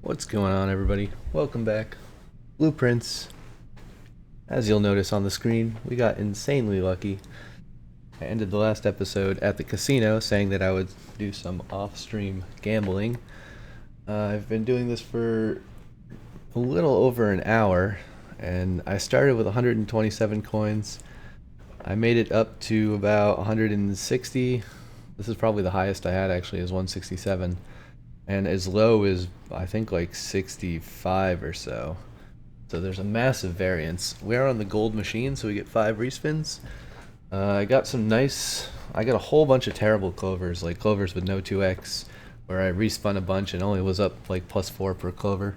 What's going on, everybody? Welcome back. Blueprints. As you'll notice on the screen, we got insanely lucky. I ended the last episode at the casino saying that I would do some off-stream gambling. I've been doing this for a little over an hour, and I started with 127 coins. I made it up to about 160. This is probably the highest I had, actually, is 167. And as low as I think like 65 or so. So there's a massive variance. We're on the gold machine, so we get 5 respins. I got a whole bunch of terrible clovers, like clovers with no 2x, where I respun a bunch and only was up like +4 per clover.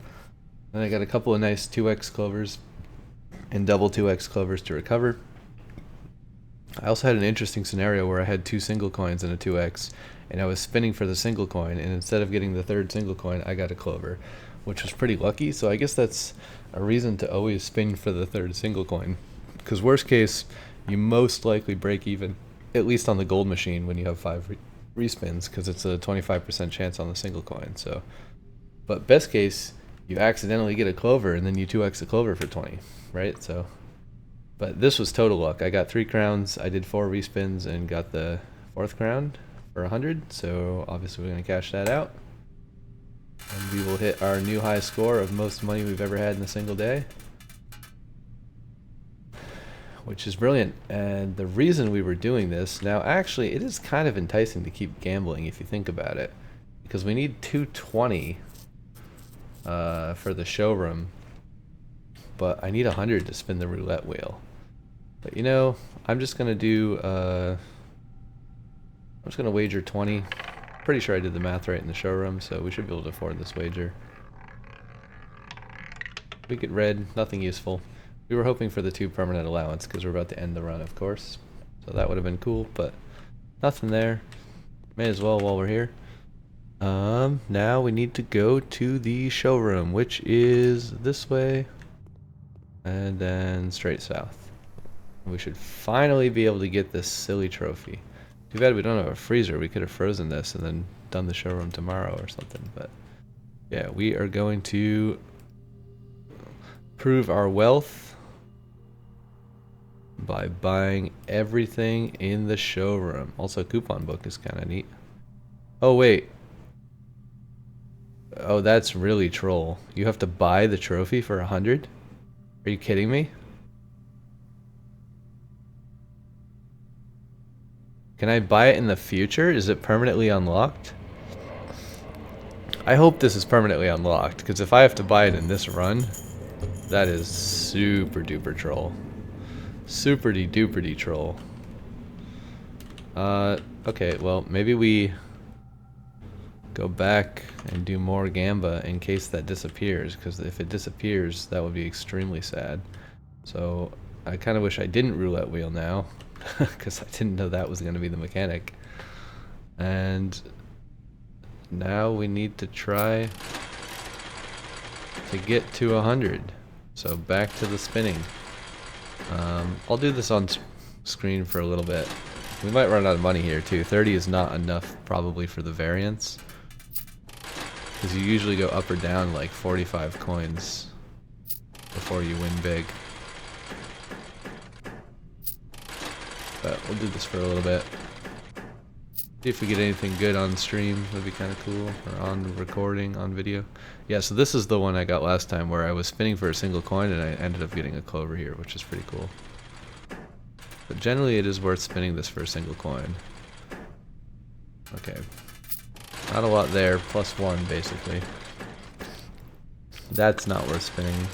Then I got a couple of nice 2x clovers and double 2x clovers to recover. I also had an interesting scenario where I had 2 single coins and a 2x, and I was spinning for the single coin, and instead of getting the third single coin, I got a clover, which was pretty lucky. So I guess that's a reason to always spin for the third single coin, because worst case, you most likely break even, at least on the gold machine when you have 5 respins, because it's a 25% chance on the single coin. So, but best case, you accidentally get a clover and then you 2x a clover for 20, right? So, but this was total luck. I got 3 crowns, I did 4 respins and got the 4th crown for 100, so obviously we're going to cash that out. And we will hit our new high score of most money we've ever had in a single day, which is brilliant. And the reason we were doing this, now actually it is kind of enticing to keep gambling if you think about it, because we need 220 for the showroom, but I need 100 to spin the roulette wheel. But you know, I'm just going to do I'm just going to wager 20. Pretty sure I did the math right in the showroom, so we should be able to afford this wager. We get red, nothing useful. We were hoping for the 2 permanent allowance because we're about to end the run, of course. So that would have been cool, but nothing there. May as well while we're here. Now we need to go to the showroom, which is this way, and then straight south. We should finally be able to get this silly trophy. Too bad we don't have a freezer. We could have frozen this and then done the showroom tomorrow or something. But yeah, we are going to prove our wealth by buying everything in the showroom. Also, coupon book is kind of neat. Oh, wait. Oh, that's really troll. You have to buy the trophy for 100? Are you kidding me? Can I buy it in the future? Is it permanently unlocked? I hope this is permanently unlocked, because if I have to buy it in this run, that is super duper troll. Super de duper de troll. Okay, well, maybe we go back and do more gamba in case that disappears, because if it disappears, that would be extremely sad. So, I kind of wish I didn't roulette wheel now, because I didn't know that was going to be the mechanic. And now we need to try to get to 100. So back to the spinning. I'll do this on screen for a little bit. We might run out of money here too. 30 is not enough probably for the variance, because you usually go up or down like 45 coins before you win big. But we'll do this for a little bit. See if we get anything good on stream. That'd be kind of cool. Or on recording, on video. Yeah, so this is the one I got last time where I was spinning for a single coin and I ended up getting a clover here, which is pretty cool. But generally it is worth spinning this for a single coin. Okay. Not a lot there. +1 basically. That's not worth spinning.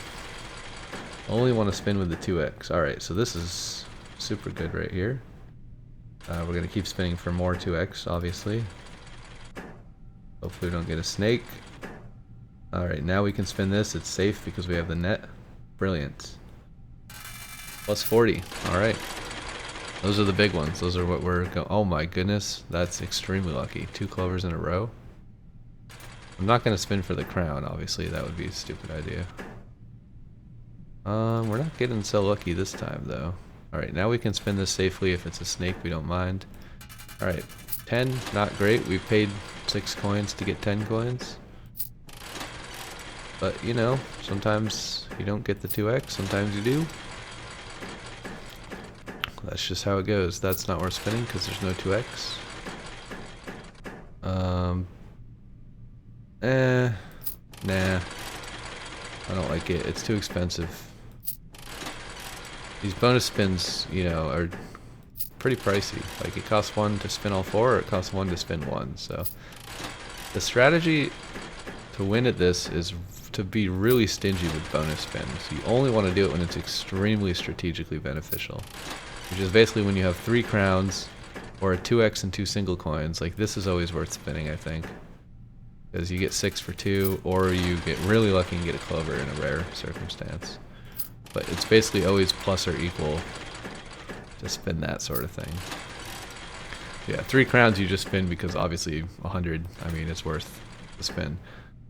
Only want to spin with the 2x. Alright, so this is super good right here. We're going to keep spinning for more 2x, obviously. Hopefully we don't get a snake. Alright, now we can spin this. It's safe because we have the net. Brilliant. +40. Alright. Those are the big ones. Those are what we're going... Oh my goodness. That's extremely lucky. 2 clovers in a row. I'm not going to spin for the crown, obviously. That would be a stupid idea. We're not getting so lucky this time, though. Alright, now we can spin this safely. If it's a snake, we don't mind. Alright, 10, not great. We paid 6 coins to get 10 coins. But, you know, sometimes you don't get the 2x, sometimes you do. That's just how it goes. That's not worth spinning because there's no 2x. Nah. I don't like it. It's too expensive. These bonus spins, you know, are pretty pricey. Like, it costs 1 to spin all 4, or it costs 1 to spin 1. So, the strategy to win at this is to be really stingy with bonus spins. You only want to do it when it's extremely strategically beneficial. Which is basically when you have 3 crowns, or a 2x and 2 single coins. Like, this is always worth spinning, I think. Because you get 6 for 2, or you get really lucky and get a clover in a rare circumstance. But it's basically always plus or equal to spin that sort of thing. Yeah, 3 crowns you just spin because obviously 100, I mean, it's worth the spin.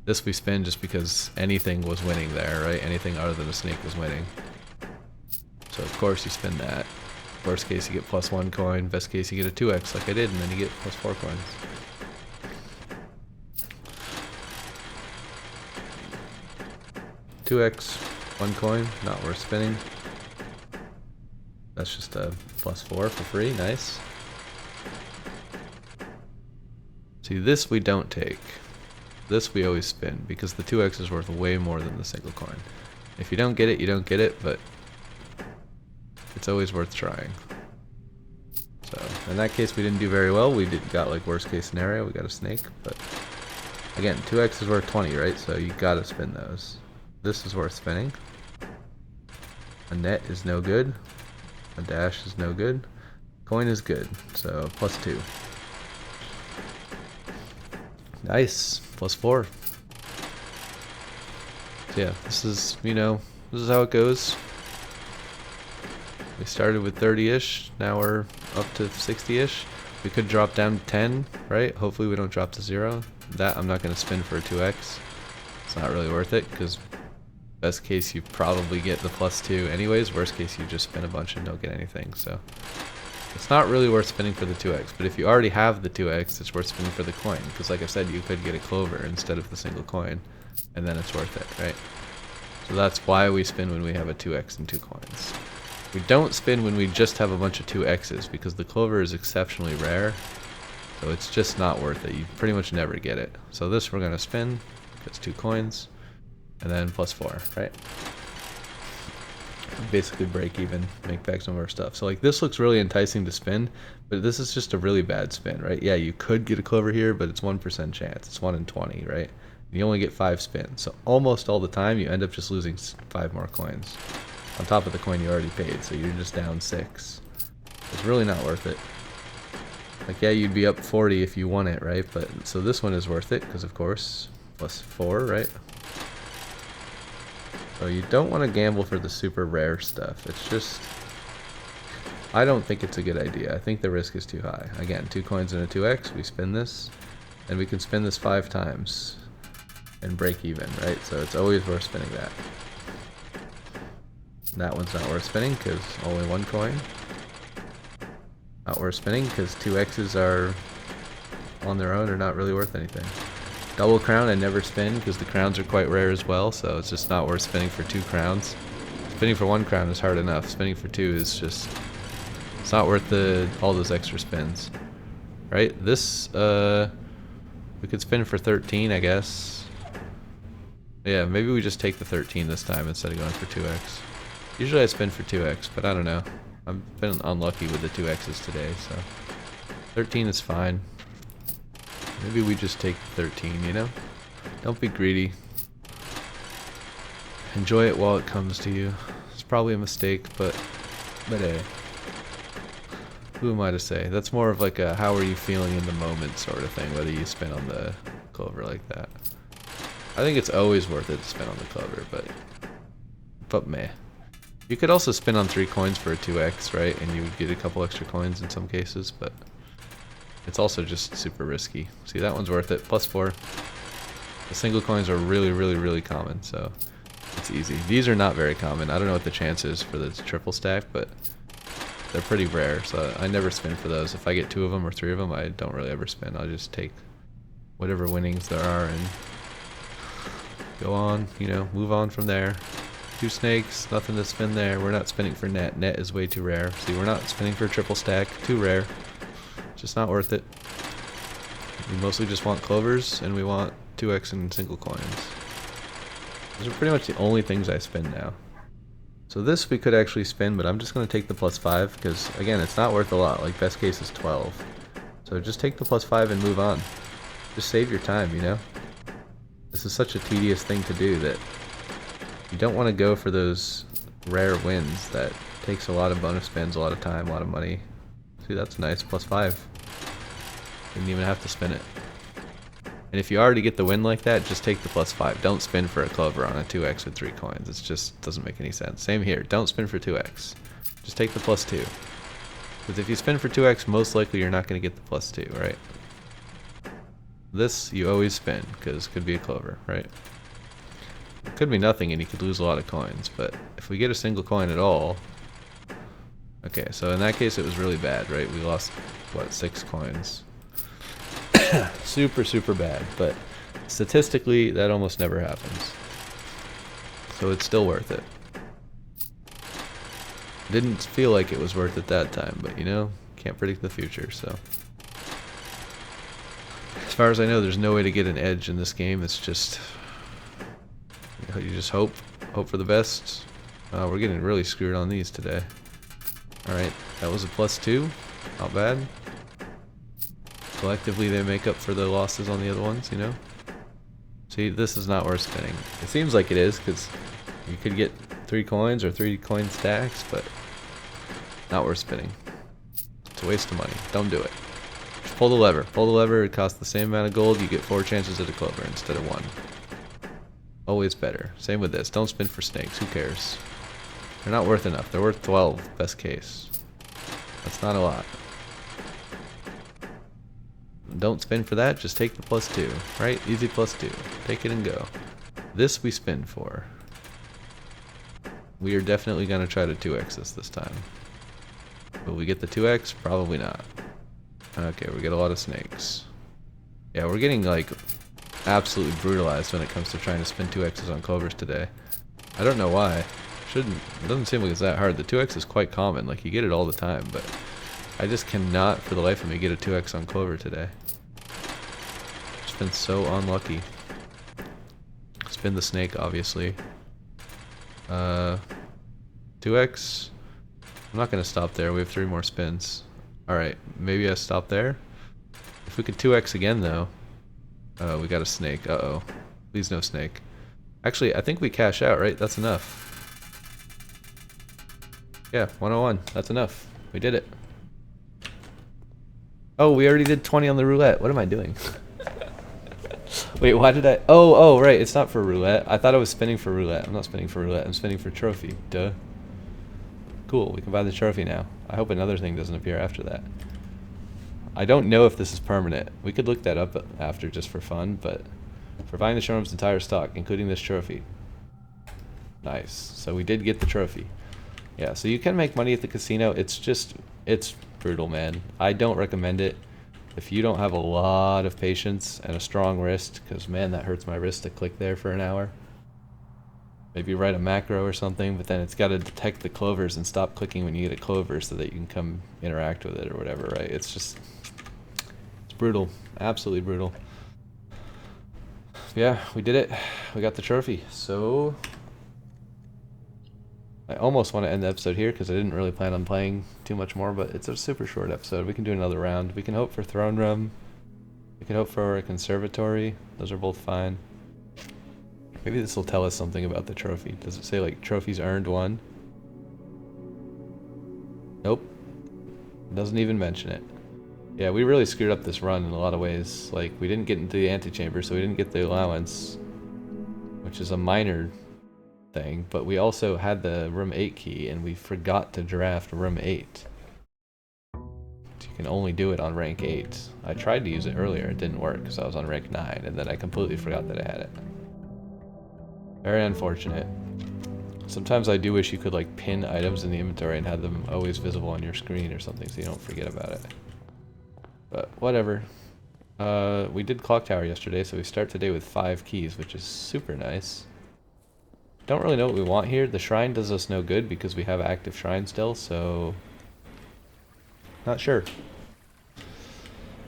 This we spin just because anything was winning there, right? Anything other than a snake was winning. So of course you spin that. Worst case you get plus 1 coin, best case you get a 2x like I did, and then you get plus 4 coins. 2x, 1 coin, not worth spinning. That's just a plus 4 for free, nice. See, this we don't take. This we always spin, because the 2x is worth way more than the single coin. If you don't get it, you don't get it, but it's always worth trying. So, in that case we didn't do very well. We got like worst case scenario, we got a snake, but again, 2x is worth 20, right? So you gotta spin those. This is worth spinning. A net is no good. A dash is no good. Coin is good, so plus 2. Nice, plus 4. So yeah, this is, you know, this is how it goes. We started with 30-ish, now we're up to 60-ish. We could drop down to 10, right? Hopefully we don't drop to 0. That I'm not going to spin for a 2x. It's not really worth it, because best case you probably get the plus 2 anyways. Worst case you just spin a bunch and don't get anything. So it's not really worth spinning for the 2x. But if you already have the 2x, it's worth spinning for the coin. Because like I said, you could get a clover instead of the single coin. And then it's worth it, right? So that's why we spin when we have a 2x and 2 coins. We don't spin when we just have a bunch of 2x's, because the clover is exceptionally rare. So it's just not worth it. You pretty much never get it. So this we're going to spin. It's 2 coins. And then plus 4, right? Basically break even, make back some of our stuff. So like this looks really enticing to spin, but this is just a really bad spin, right? Yeah, you could get a clover here, but it's 1% chance. It's 1 in 20, right? And you only get 5 spins. So almost all the time you end up just losing 5 more coins on top of the coin you already paid. So you're just down 6. It's really not worth it. Like, yeah, you'd be up 40 if you won it, right? But so this one is worth it because of course plus 4, right? So you don't want to gamble for the super rare stuff. It's just, I don't think it's a good idea. I think the risk is too high. Again, 2 coins and a 2x, we spin this, and we can spin this 5 times and break even, right? So it's always worth spinning that. That one's not worth spinning because only 1 coin. Not worth spinning because 2x's are on their own are not really worth anything. Double crown I never spin because the crowns are quite rare as well, so it's just not worth spinning for 2 crowns. Spinning for 1 crown is hard enough. Spinning for 2 is just, it's not worth all those extra spins. Right? This we could spin for 13, I guess. Yeah, maybe we just take the 13 this time instead of going for 2x. Usually I spin for 2x, but I don't know. I've been unlucky with the 2x's today, so 13 is fine. Maybe we just take 13, you know? Don't be greedy. Enjoy it while it comes to you. It's probably a mistake, but hey. Who am I to say? That's more of like a how are you feeling in the moment sort of thing, whether you spin on the clover like that. I think it's always worth it to spin on the clover, but meh. You could also spin on 3 coins for a 2x, right? And you would get a couple extra coins in some cases, but it's also just super risky. See, that one's worth it. Plus 4. The single coins are really, really, really common, so it's easy. These are not very common. I don't know what the chance is for the triple stack, but they're pretty rare, so I never spin for those. If I get 2 of them or 3 of them, I don't really ever spin. I'll just take whatever winnings there are and Go on, you know, move on from there. 2 snakes, nothing to spin there. We're not spinning for net. Net is way too rare. See, we're not spinning for triple stack. Too rare. Just not worth it. We mostly just want clovers, and we want 2x and single coins. Those are pretty much the only things I spin now. So this we could actually spin, but I'm just going to take the +5, because, again, it's not worth a lot. Like, best case is 12. So just take the +5 and move on. Just save your time, you know? This is such a tedious thing to do that you don't want to go for those rare wins that takes a lot of bonus spins, a lot of time, a lot of money. See, that's nice, +5. Didn't even have to spin it. And if you already get the win like that, just take the +5. Don't spin for a clover on a 2x with 3 coins. It just doesn't make any sense. Same here, don't spin for 2x. Just take the +2. Because if you spin for 2x, most likely you're not going to get the +2, right? This, you always spin, because it could be a clover, right? It could be nothing and you could lose a lot of coins, but if we get a single coin at all... Okay, so in that case it was really bad, right? We lost, what, 6 coins. Super, super bad, but statistically that almost never happens. So it's still worth it. Didn't feel like it was worth it that time, but you know, can't predict the future, so... As far as I know, there's no way to get an edge in this game. It's just... You just hope for the best. We're getting really screwed on these today. Alright, that was a +2. Not bad. Collectively, they make up for the losses on the other ones, you know? See, this is not worth spinning. It seems like it is, because you could get 3 coins or 3 coin stacks, but not worth spinning. It's a waste of money. Don't do it. Just pull the lever. Pull the lever, it costs the same amount of gold, you get 4 chances at a clover instead of 1. Always better. Same with this. Don't spin for snakes. Who cares? They're not worth enough. They're worth 12, best case. That's not a lot. Don't spin for that. Just take the +2. Right? Easy +2. Take it and go. This we spin for. We are definitely going to try to 2x this time. Will we get the 2x? Probably not. Okay, we get a lot of snakes. Yeah, we're getting like... absolutely brutalized when it comes to trying to spin 2x's on clovers today. I don't know why. It doesn't seem like it's that hard. The 2x is quite common, like you get it all the time, but I just cannot for the life of me get a 2x on clover today. Just been so unlucky. Spin the snake, obviously. 2x. I'm not gonna stop there. We have 3 more spins. Alright, maybe I stop there. If we could 2x again though. We got a snake. Uh-oh. Please no snake. Actually, I think we cash out, right? That's enough. Yeah, 101. That's enough. We did it. Oh, we already did 20 on the roulette. What am I doing? Wait, why did I... Oh, right. It's not for roulette. I thought I was spinning for roulette. I'm not spinning for roulette. I'm spinning for trophy. Duh. Cool. We can buy the trophy now. I hope another thing doesn't appear after that. I don't know if this is permanent. We could look that up after just for fun, but for buying the showroom's entire stock, including this trophy. Nice. So we did get the trophy. Yeah, so you can make money at the casino. It's brutal, man. I don't recommend it if you don't have a lot of patience and a strong wrist, because, man, that hurts my wrist to click there for an hour. Maybe write a macro or something, but then it's got to detect the clovers and stop clicking when you get a clover so that you can come interact with it or whatever, right? It's just... it's brutal. Absolutely brutal. Yeah, we did it. We got the trophy. So... I almost want to end the episode here because I didn't really plan on playing too much more, but it's a super short episode. We can do another round. We can hope for Throne Room. We can hope for a Conservatory. Those are both fine. Maybe this will tell us something about the trophy. Does it say, like, trophies earned 1? Nope. It doesn't even mention it. Yeah, we really screwed up this run in a lot of ways. Like, we didn't get into the antechamber, so we didn't get the allowance, which is a minor thing, but we also had the room 8 key, and we forgot to draft room 8. You can only do it on rank 8. I tried to use it earlier, it didn't work because I was on rank 9, and then I completely forgot that I had it. Very unfortunate. Sometimes I do wish you could like pin items in the inventory and have them always visible on your screen or something so you don't forget about it. But whatever. We did Clock Tower yesterday, so we start today with 5 keys, which is super nice. Don't really know what we want here. The shrine does us no good because we have active shrine still, so... Not sure.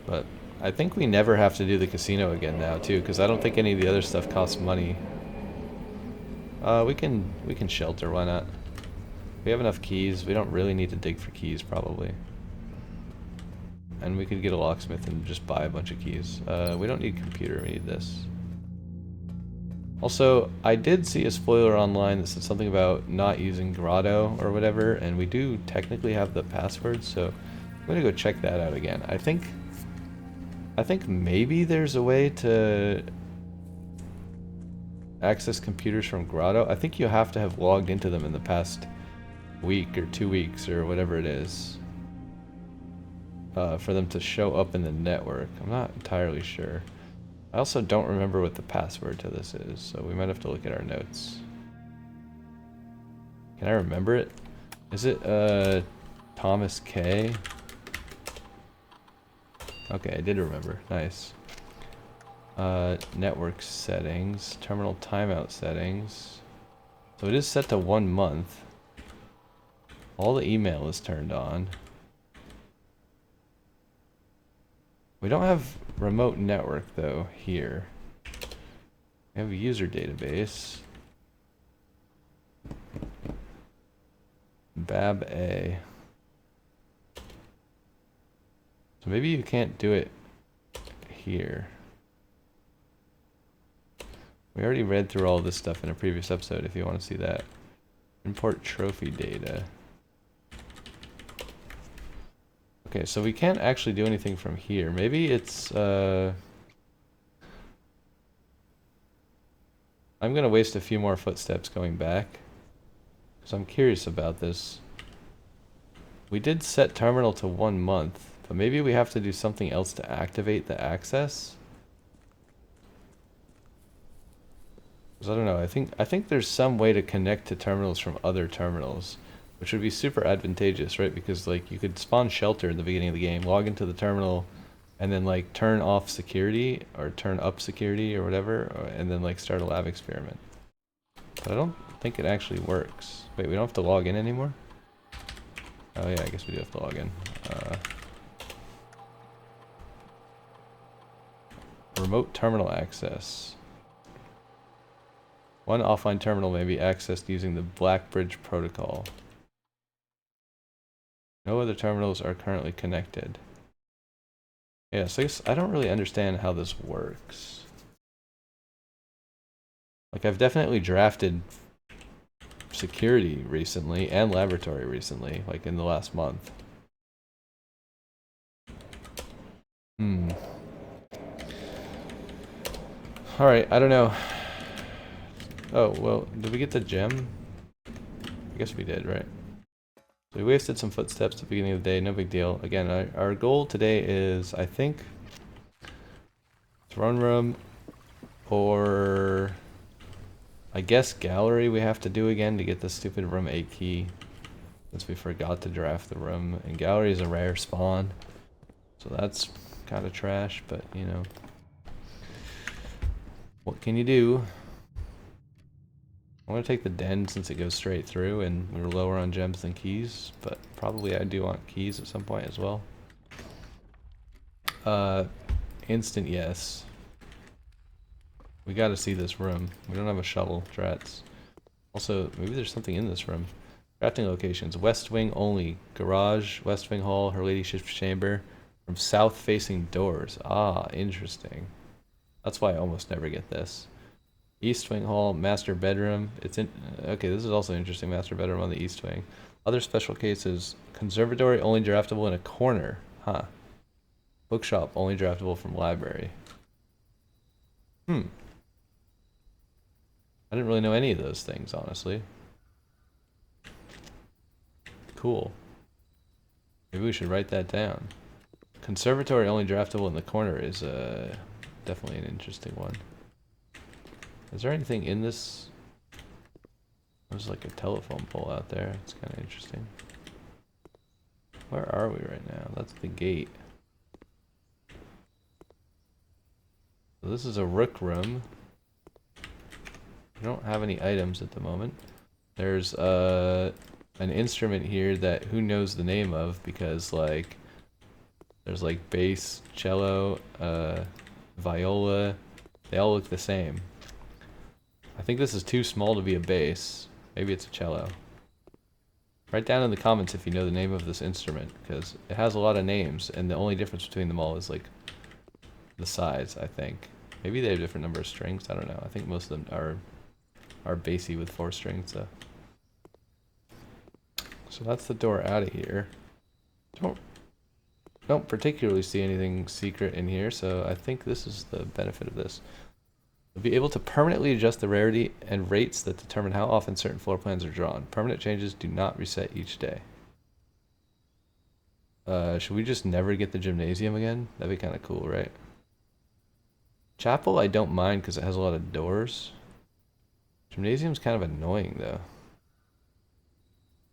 But I think we never have to do the casino again now, too, because I don't think any of the other stuff costs money. We can shelter, why not? We have enough keys. We don't really need to dig for keys, probably. And we could get a locksmith and just buy a bunch of keys. We don't need computer, we need this. Also, I did see a spoiler online that said something about not using Grotto or whatever, and we do technically have the password, so I'm gonna go check that out again. I think maybe there's a way to access computers from Grotto. I think you have to have logged into them in the past week or 2 weeks or whatever it is. For them to show up in the network. I'm not entirely sure. I also don't remember what the password to this is, so we might have to look at our notes. Can I remember it? Is it, Thomas K? Okay, I did remember. Nice. Network settings. Terminal timeout settings. So it is set to 1 month. All the email is turned on. We don't have remote network though here. We have a user database. Bab A. So maybe you can't do it here. We already read through all this stuff in a previous episode if you want to see that. Import trophy data. Okay, so we can't actually do anything from here. Maybe it's, I'm gonna waste a few more footsteps going back, because I'm curious about this. We did set terminal to 1 month, but maybe we have to do something else to activate the access? Because I don't know, I think there's some way to connect to terminals from other terminals. Which would be super advantageous, right? Because like you could spawn shelter in the beginning of the game, log into the terminal, and then like turn off security or turn up security or whatever, and then like start a lab experiment. But I don't think it actually works. Wait, we don't have to log in anymore? Oh yeah, I guess we do have to log in. Remote terminal access. One offline terminal may be accessed using the Blackbridge protocol. No other terminals are currently connected. Yeah, so I don't really understand how this works. Like, I've definitely drafted security recently and laboratory recently, like in the last month. Alright, I don't know. Oh, well, did we get the gem? I guess we did, right? So we wasted some footsteps at the beginning of the day, no big deal. Again, our goal today is, I think, throne room, or I guess gallery we have to do again to get the stupid room 8 key, since we forgot to draft the room. And gallery is a rare spawn, so that's kind of trash, but you know, what can you do? I'm gonna take the den since it goes straight through and we're lower on gems than keys, but probably I do want keys at some point as well. Instant yes. We gotta see this room. We don't have a shovel, drats. Also, maybe there's something in this room. Crafting locations. West wing only. Garage, west wing hall, her ladyship's chamber. From south facing doors. Ah, interesting. That's why I almost never get this. East wing hall, master bedroom. It's in. Okay, this is also interesting. Master bedroom on the east wing. Other special cases. Conservatory only draftable in a corner. Huh. Bookshop only draftable from library. I didn't really know any of those things, honestly. Cool. Maybe we should write that down. Conservatory only draftable in the corner is definitely an interesting one. Is there anything in this? There's like a telephone pole out there. It's kind of interesting. Where are we right now? That's the gate. this is a rook room. We don't have any items at the moment. There's an instrument here that who knows the name of, because like there's like bass, cello, viola. They all look the same. I think this is too small to be a bass. Maybe it's a cello. Write down in the comments if you know the name of this instrument, because it has a lot of names, and the only difference between them all is like the size, I think. Maybe they have different number of strings. I don't know. I think most of them are bassy with 4 strings, though. So that's the door out of here. Don't particularly see anything secret in here, so I think this is the benefit of this. You'll be able to permanently adjust the rarity and rates that determine how often certain floor plans are drawn. Permanent changes do not reset each day. Should we just never get the gymnasium again? That'd be kind of cool, right? Chapel I don't mind because it has a lot of doors. Gymnasium's kind of annoying though.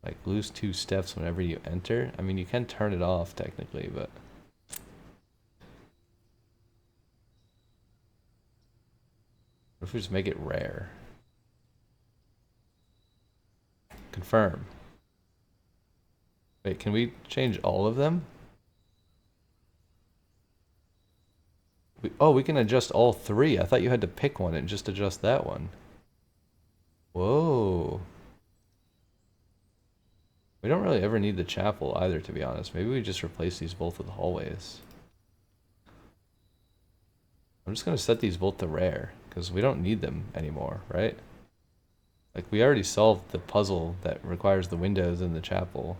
Like lose 2 steps whenever you enter. I mean, you can turn it off technically, but what if we just make it rare? Confirm. Wait, can we change all of them? Oh, we can adjust all 3. I thought you had to pick one and just adjust that one. Whoa. We don't really ever need the chapel either, to be honest. Maybe we just replace these both with hallways. I'm just going to set these both to rare, because we don't need them anymore, right? Like, we already solved the puzzle that requires the windows in the chapel.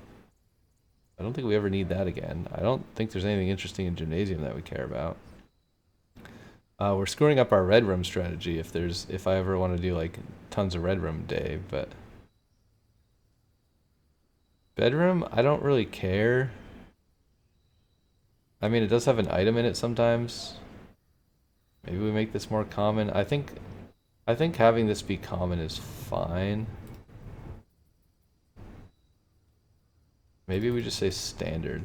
I don't think we ever need that again. I don't think there's anything interesting in Gymnasium that we care about. We're screwing up our red room strategy if I ever want to do like tons of red room day, but bedroom, I don't really care. I mean, it does have an item in it sometimes. Maybe we make this more common. I think having this be common is fine. Maybe we just say standard.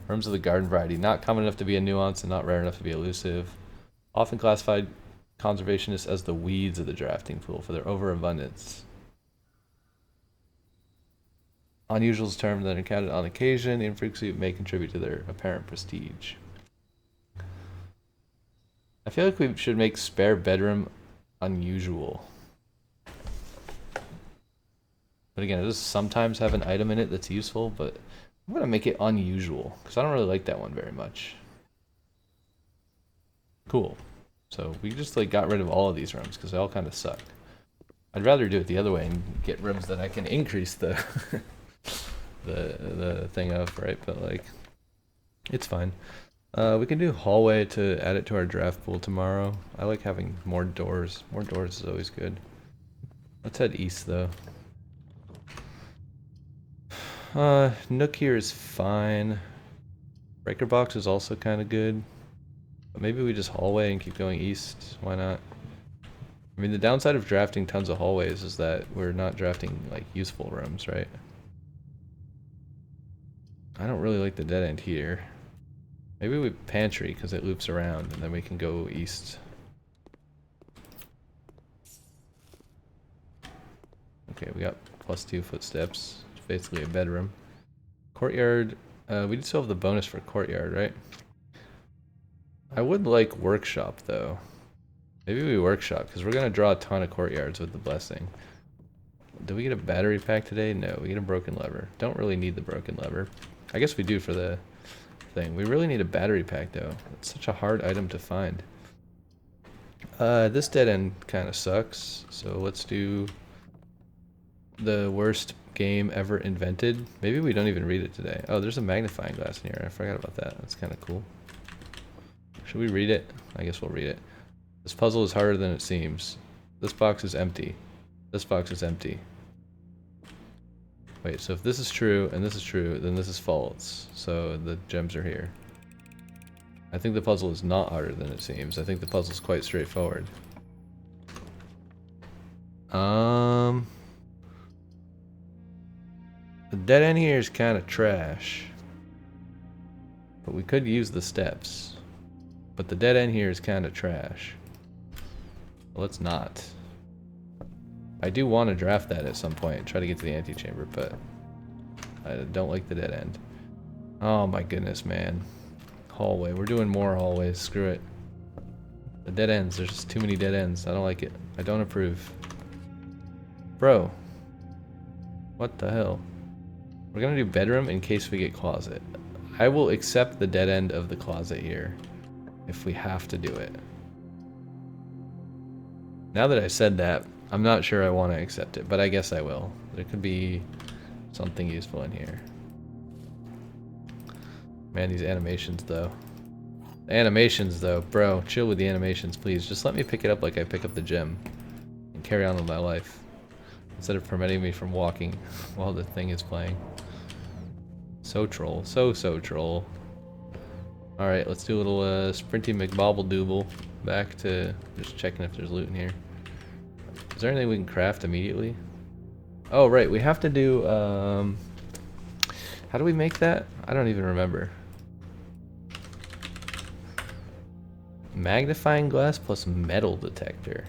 Rooms of the garden variety, not common enough to be a nuance and not rare enough to be elusive. Often classified conservationists as the weeds of the drafting pool for their overabundance. Unusual is a term that encountered on occasion. Infrequency may contribute to their apparent prestige. I feel like we should make spare bedroom unusual. But again, it does sometimes have an item in it that's useful, but I'm going to make it unusual because I don't really like that one very much. Cool. So we just like got rid of all of these rooms because they all kind of suck. I'd rather do it the other way and get rooms that I can increase the the thing of, right? But like, it's fine. We can do hallway to add it to our draft pool tomorrow. I like having more doors. More doors is always good. Let's head east though. Nook here is fine. Breaker box is also kind of good. But maybe we just hallway and keep going east. Why not? I mean, the downside of drafting tons of hallways is that we're not drafting like useful rooms, right? I don't really like the dead end here. Maybe we pantry because it loops around and then we can go east. Okay, we got +2 footsteps. It's basically a bedroom. Courtyard. We still have the bonus for courtyard, right? I would like workshop though. Maybe we workshop because we're gonna draw a ton of courtyards with the blessing. Did we get a battery pack today? No, we get a broken lever. Don't really need the broken lever. I guess we do for the thing. We really need a battery pack though. It's such a hard item to find. This dead end kind of sucks. So let's do the worst game ever invented. Maybe we don't even read it today. Oh, there's a magnifying glass in here. I forgot about that. That's kind of cool. Should we read it? I guess we'll read it. This puzzle is harder than it seems. This box is empty. This box is empty. Wait, so if this is true and this is true, then this is false. So the gems are here. I think the puzzle is not harder than it seems. I think the puzzle is quite straightforward. The dead end here is kind of trash. But we could use the steps. But the dead end here is kind of trash. Well, let's not. I do want to draft that at some point and try to get to the antechamber, but I don't like the dead end. Oh my goodness, man. Hallway. We're doing more hallways. Screw it. The dead ends. There's just too many dead ends. I don't like it. I don't approve. Bro. What the hell? We're gonna do bedroom in case we get closet. I will accept the dead end of the closet here if we have to do it. Now that I said that, I'm not sure I want to accept it, but I guess I will. There could be something useful in here. Man, these animations though. Animations though, bro, chill with the animations, please. Just let me pick it up like I pick up the gem and carry on with my life instead of preventing me from walking while the thing is playing. So troll, so troll. All right, let's do a little sprinty McBobble-dooble back to just checking if there's loot in here. Is there anything we can craft immediately? Oh right, we have to do how do we make that? I don't even remember. Magnifying glass plus metal detector.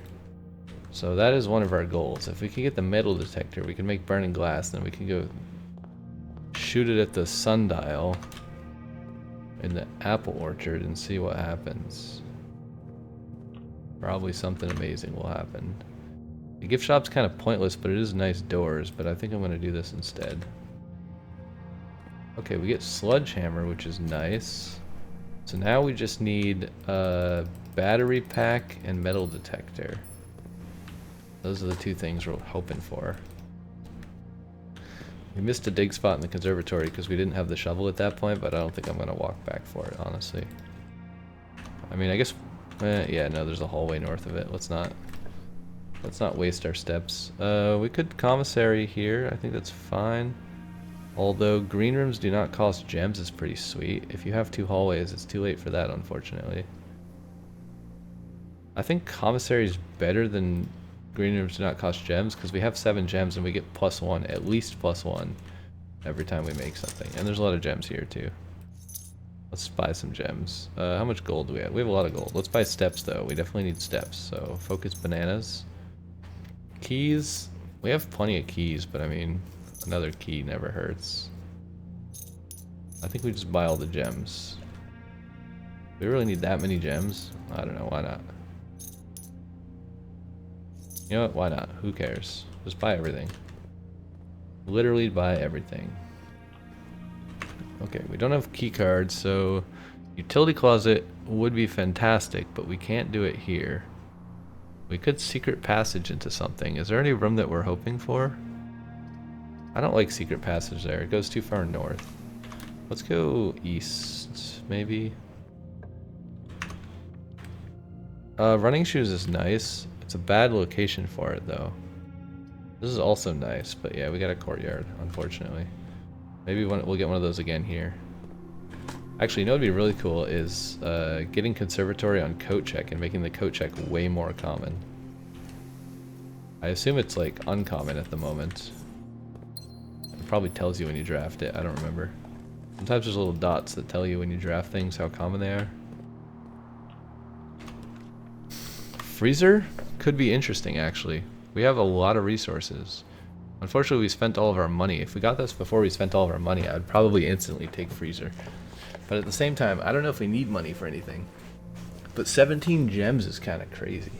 So that is one of our goals. If we can get the metal detector, we can make burning glass, then we can go shoot it at the sundial in the apple orchard and see what happens. Probably something amazing will happen. The gift shop's kind of pointless, but it is nice doors, but I think I'm going to do this instead. Okay, we get sledgehammer, which is nice. So now we just need a battery pack and metal detector. Those are the two things we're hoping for. We missed a dig spot in the conservatory because we didn't have the shovel at that point, but I don't think I'm going to walk back for it, honestly. I mean, I guess... yeah, no, there's a hallway north of it. Let's not waste our steps. We could commissary here. I think that's fine. Although green rooms do not cost gems is pretty sweet. If you have 2 hallways, it's too late for that, unfortunately. I think commissary is better than green rooms do not cost gems because we have 7 gems and we get +1, at least +1 every time we make something. And there's a lot of gems here too. Let's buy some gems. How much gold do we have? We have a lot of gold. Let's buy steps though. We definitely need steps. So focus bananas. Keys. We have plenty of keys, but I mean, another key never hurts. I think we just buy all the gems. Do we really need that many gems? I don't know. Why not? You know what? Why not? Who cares? Just buy everything. Literally buy everything. Okay, we don't have key cards, so utility closet would be fantastic, but we can't do it here. We could secret passage into something. Is there any room that we're hoping for? I don't like secret passage there. It goes too far north. Let's go east, maybe. Running shoes is nice. It's a bad location for it, though. This is also nice, but yeah, we got a courtyard, unfortunately. Maybe we'll get one of those again here. Actually, you know what would be really cool is getting conservatory on coat check and making the coat check way more common. I assume it's like uncommon at the moment. It probably tells you when you draft it, I don't remember. Sometimes there's little dots that tell you when you draft things how common they are. Freezer could be interesting, actually. We have a lot of resources. Unfortunately, we spent all of our money. If we got this before we spent all of our money, I'd probably instantly take freezer. But at the same time, I don't know if we need money for anything. But 17 gems is kind of crazy.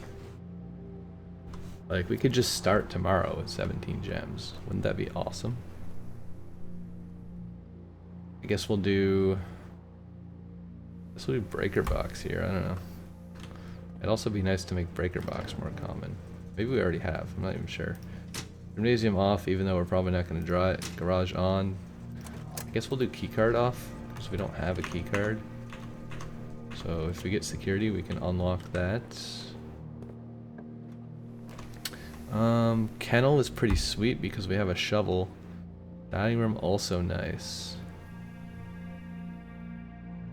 Like, we could just start tomorrow with 17 gems. Wouldn't that be awesome? I guess we'll do... breaker box here, I don't know. It'd also be nice to make breaker box more common. Maybe we already have, I'm not even sure. Gymnasium off, even though we're probably not going to draw it. Garage on. I guess we'll do keycard off, because we don't have a keycard. So if we get security, we can unlock that. Kennel is pretty sweet because we have a shovel. Dining room also nice.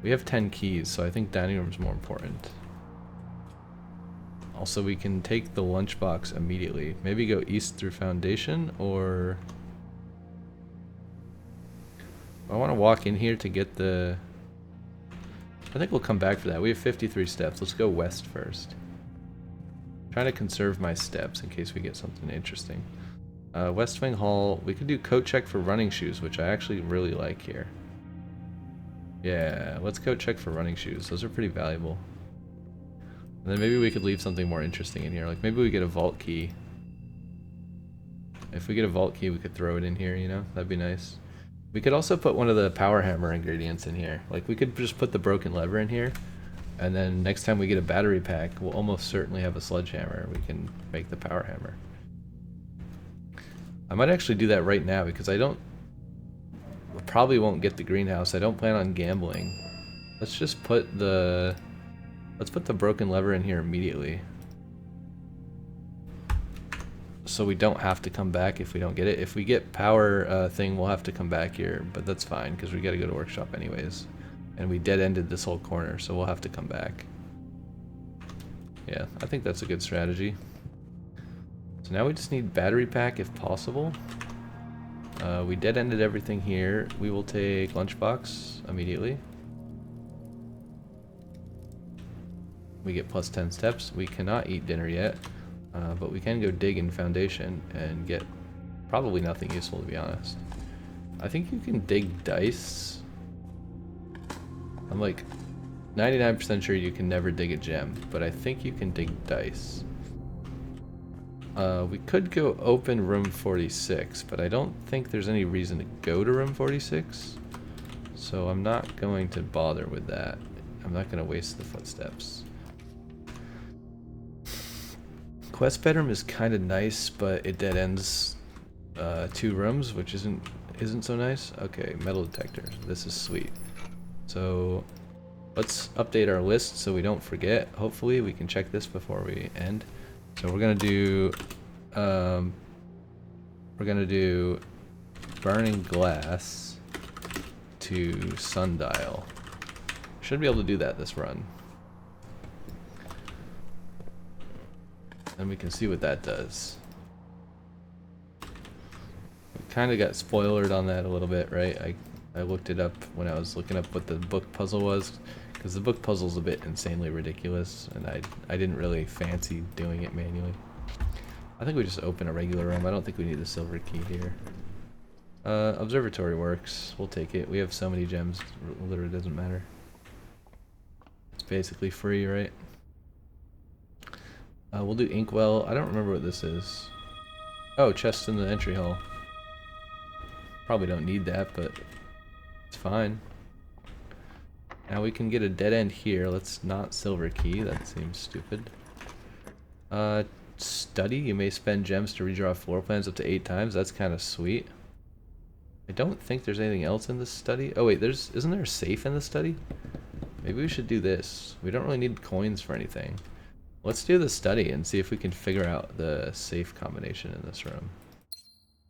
We have 10 keys, so I think dining room's more important. Also, we can take the lunchbox immediately. Maybe go east through Foundation, or... I want to walk in here to get the I think we'll come back for that. We have 53 steps. Let's go west first. Trying to conserve my steps in case we get something interesting. West Wing Hall. We could do coat check for running shoes, which I actually really like here. Yeah, let's coat check for running shoes. Those are pretty valuable. And then maybe we could leave something more interesting in here. Like maybe we get a vault key. If we get a vault key, we could throw it in here, you know? That'd be nice. We could also put one of the power hammer ingredients in here. Like we could just put the broken lever in here. And then next time we get a battery pack, we'll almost certainly have a sledgehammer. We can make the power hammer. I might actually do that right now because I probably won't get the greenhouse. I don't plan on gambling. Let's just put the broken lever in here immediately. So we don't have to come back if we don't get it. If we get power thing, we'll have to come back here, but that's fine because we got to go to workshop anyways. And we dead-ended this whole corner, so we'll have to come back. Yeah, I think that's a good strategy. So now we just need battery pack if possible. We dead-ended everything here. We will take lunchbox immediately. We get plus 10 steps. We cannot eat dinner yet, but we can go dig in foundation and get probably nothing useful, to be honest. I think you can dig dice. I'm like 99% sure you can never dig a gem, but I think you can dig dice. We could go open room 46, but I don't think there's any reason to go to room 46. So I'm not going to bother with that. I'm not going to waste the footsteps. Quest bedroom is kind of nice, but it dead ends 2 rooms, which isn't so nice. Okay, metal detector. This is sweet. So let's update our list so we don't forget. Hopefully we can check this before we end. So we're gonna do burning glass to sundial. Should be able to do that this run. And we can see what that does. We kind of got spoilered on that a little bit, right? I looked it up when I was looking up what the book puzzle was, because the book puzzle's a bit insanely ridiculous, and I didn't really fancy doing it manually. I think we just open a regular room. I don't think we need the silver key here. Observatory works. We'll take it. We have so many gems, it literally doesn't matter. It's basically free, right? We'll do inkwell. I don't remember what this is. Oh, chest in the entry hall. Probably don't need that, but it's fine. Now we can get a dead end here. Let's not silver key. That seems stupid. Study. You may spend gems to redraw floor plans up to 8 times. That's kind of sweet. I don't think there's anything else in this study. Oh wait, isn't there a safe in the study? Maybe we should do this. We don't really need coins for anything. Let's do the study and see if we can figure out the safe combination in this room.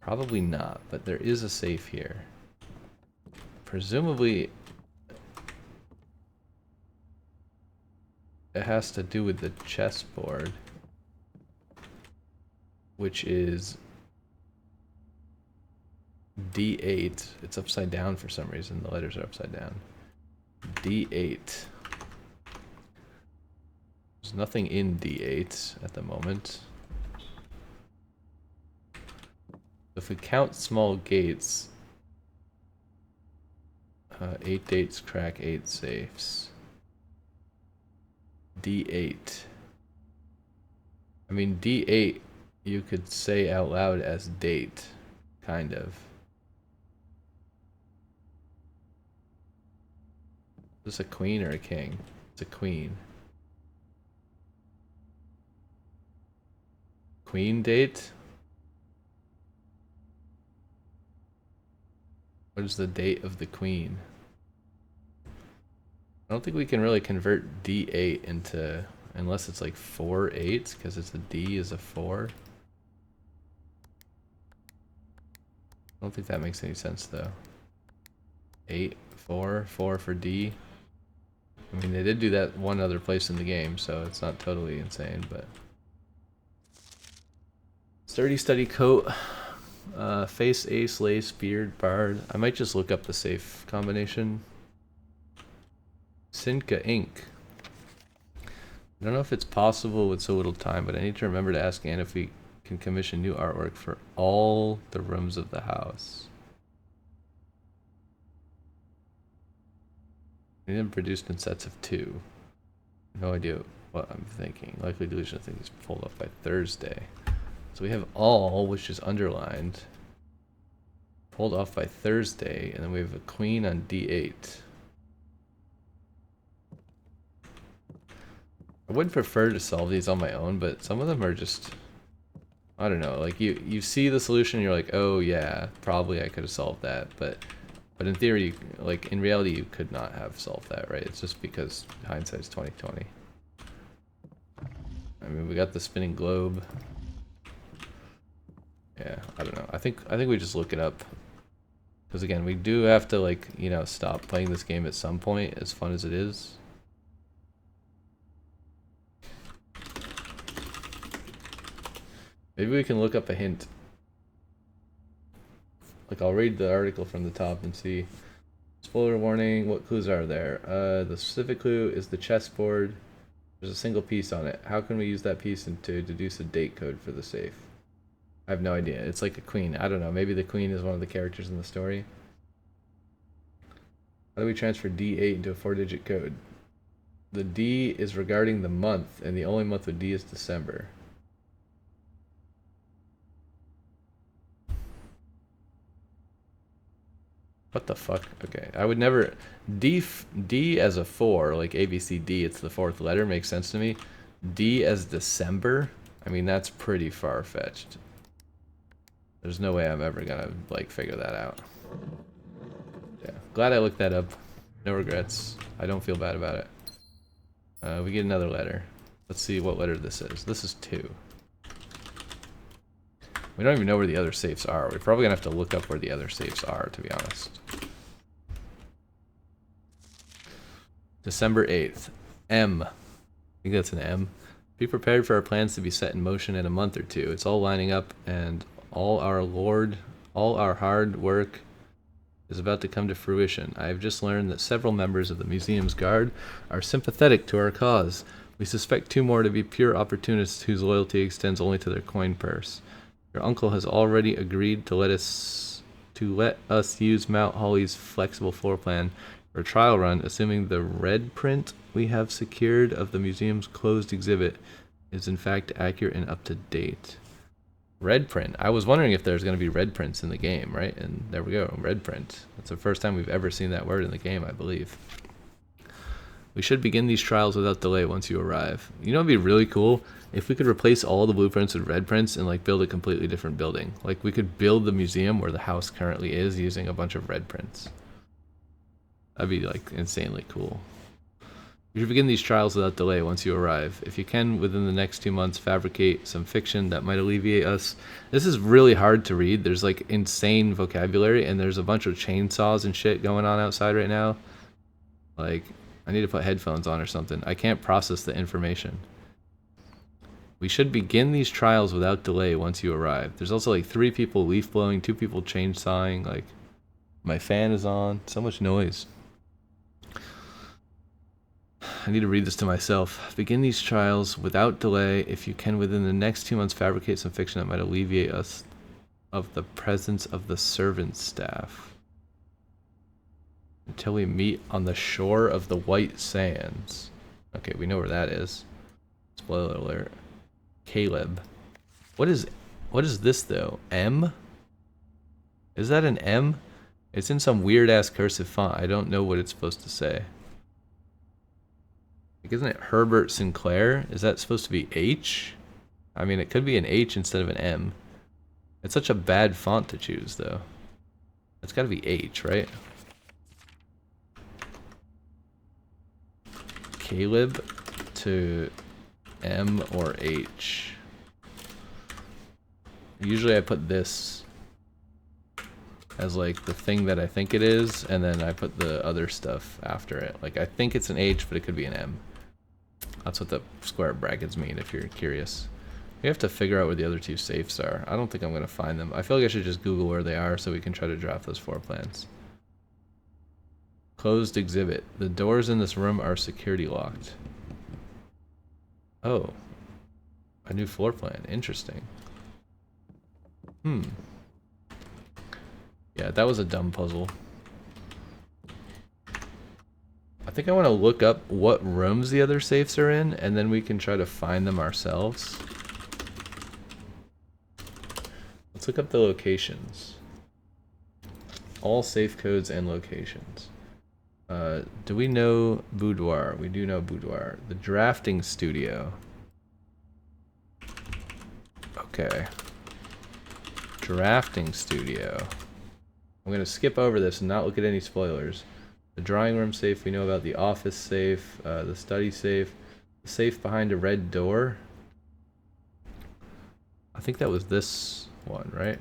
Probably not, but there is a safe here. Presumably it has to do with the chessboard, which is D8. It's upside down for some reason. The letters are upside down. D8. There's nothing in D8 at the moment. If we count small gates, 8 dates crack 8 safes. D8. I mean, D8 you could say out loud as date, kind of. Is this a queen or a king? It's a queen. Queen date? What is the date of the queen? I don't think we can really convert D8 into, unless it's like 4 8s, because it's a D is a 4. I don't think that makes any sense though. 8, 4, 4 for D. I mean, they did do that one other place in the game, so it's not totally insane, but. Sturdy study coat. Face, ace, lace, beard, bard. I might just look up the safe combination. 6 Cinca Inc. I don't know if it's possible with so little time, but I need to remember to ask Anne if we can commission new artwork for all the rooms of the house. We need them produced in sets of 2. No idea what I'm thinking. Likely deletion of things pulled up by Thursday. So we have all, which is underlined, pulled off by Thursday, and then we have a queen on D8. I would prefer to solve these on my own, but some of them are just, I don't know, like you see the solution and you're like, oh yeah, probably I could have solved that, but in theory, like in reality, you could not have solved that, right? It's just because hindsight's 20/20. I mean, we got the spinning globe. Yeah, I don't know. I think we just look it up, because again, we do have to, like, you know, stop playing this game at some point, as fun as it is. Maybe we can look up a hint. Like, I'll read the article from the top and see. Spoiler warning, what clues are there? The specific clue is the chessboard. There's a single piece on it. How can we use that piece to deduce a date code for the safe? I have no idea. It's like a queen. I don't know. Maybe the queen is one of the characters in the story. How do we transfer D8 into a 4-digit code? The D is regarding the month, and the only month with D is December. What the fuck? Okay, I would never... D as a 4, like ABCD, it's the 4th letter, makes sense to me. D as December? I mean, that's pretty far-fetched. There's no way I'm ever gonna, like, figure that out. Yeah, glad I looked that up. No regrets. I don't feel bad about it. We get another letter. Let's see what letter this is. This is 2. We don't even know where the other safes are. We're probably gonna have to look up where the other safes are, to be honest. December 8th. M. I think that's an M. Be prepared for our plans to be set in motion in a month or 2. It's all lining up, and all our hard work is about to come to fruition. I have just learned that several members of the museum's guard are sympathetic to our cause. We suspect 2 more to be pure opportunists whose loyalty extends only to their coin purse. Your uncle has already agreed to let us use Mount Holly's flexible floor plan for a trial run, assuming the red print we have secured of the museum's closed exhibit is in fact accurate and up to date. Red print. I was wondering if there's going to be red prints in the game, right? And there we go, red print. That's the first time we've ever seen that word in the game, I believe. We should begin these trials without delay once you arrive. You know, it'd be really cool if we could replace all the blueprints with red prints and, like, build a completely different building. Like, we could build the museum where the house currently is using a bunch of red prints. That'd be, like, insanely cool. You should begin these trials without delay once you arrive. If you can, within the next 2 months, fabricate some fiction that might alleviate us. This is really hard to read. There's, like, insane vocabulary, and there's a bunch of chainsaws and shit going on outside right now. Like, I need to put headphones on or something. I can't process the information. We should begin these trials without delay once you arrive. There's also, like, 3 people leaf blowing, 2 people chainsawing. Like, my fan is on. So much noise. I need to read this to myself. Begin these trials without delay. If you can, within the next 2 months, fabricate some fiction that might alleviate us of the presence of the servant staff. Until we meet on the shore of the White Sands. Okay, we know where that is. Spoiler alert. Caleb. What is this, though? M? Is that an M? It's in some weird-ass cursive font. I don't know what it's supposed to say. Like, isn't it Herbert Sinclair? Is that supposed to be H? I mean, it could be an H instead of an M. It's such a bad font to choose, though. It's gotta be H, right? Caleb to M or H. Usually I put this as, like, the thing that I think it is, and then I put the other stuff after it. Like, I think it's an H, but it could be an M. That's what the square brackets mean, if you're curious. We have to figure out where the other 2 safes are. I don't think I'm going to find them. I feel like I should just Google where they are so we can try to draft those floor plans. Closed exhibit. The doors in this room are security locked. Oh. A new floor plan. Interesting. Yeah, that was a dumb puzzle. I think I want to look up what rooms the other safes are in, and then we can try to find them ourselves. Let's look up the locations. All safe codes and locations. Do we know boudoir? We do know boudoir. The drafting studio. Okay. Drafting studio. I'm going to skip over this and not look at any spoilers. The drawing room safe, we know about. The office safe, the study safe, the safe behind a red door. I think that was this one, right?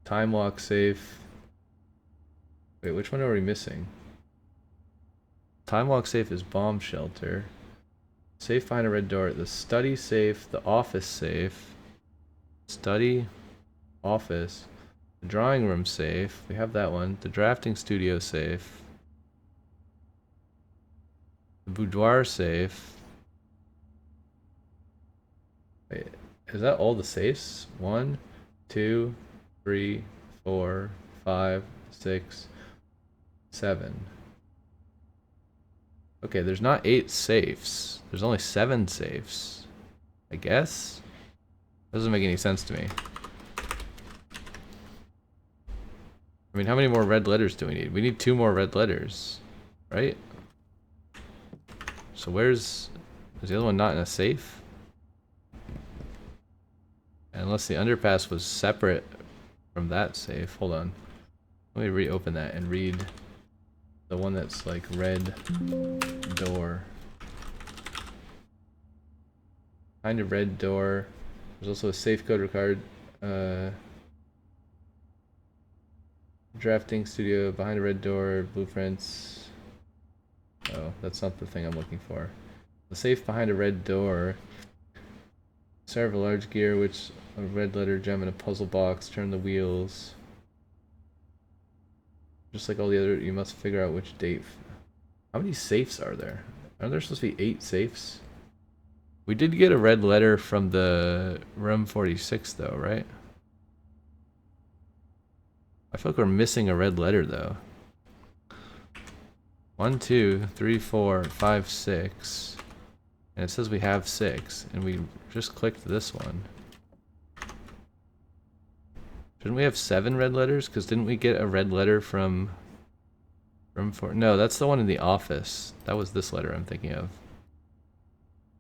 Time lock safe. Wait, which one are we missing? Time lock safe is bomb shelter. Safe behind a red door. The study safe, the office safe. Study, office. The drawing room safe, we have that one. The drafting studio safe. The boudoir safe. Wait, is that all the safes? 1, 2, 3, 4, 5, 6, 7. Okay, there's not 8 safes. There's only 7 safes. I guess? Doesn't make any sense to me. I mean, how many more red letters do we need? We need 2 more red letters, right? So is the other one not in a safe? Unless the underpass was separate from that safe. Hold on. Let me reopen that and read the one that's like red door. Behind a red door. There's also a safe code required. Drafting studio, behind a red door, blueprints. Oh, that's not the thing I'm looking for. The safe behind a red door. Serve a large gear, which a red letter gem in a puzzle box. Turn the wheels. Just like all the other, you must figure out which date. How many safes are there? Are there supposed to be 8 safes? We did get a red letter from the room 46 though, right? I feel like we're missing a red letter though. 1, 2, 3, 4, 5, 6. And it says we have 6. And we just clicked this one. Shouldn't we have 7 red letters? Because didn't we get a red letter from room 4? No, that's the one in the office. That was this letter I'm thinking of.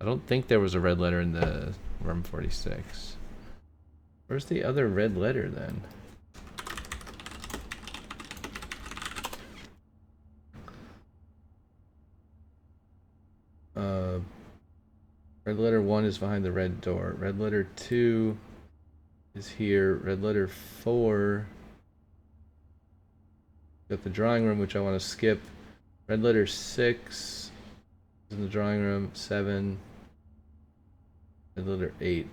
I don't think there was a red letter in the room 46. Where's the other red letter then? Red letter 1 is behind the red door. Red letter 2 is here. Red letter 4. Got the drawing room, which I want to skip. Red letter 6 is in the drawing room. 7. Red letter 8.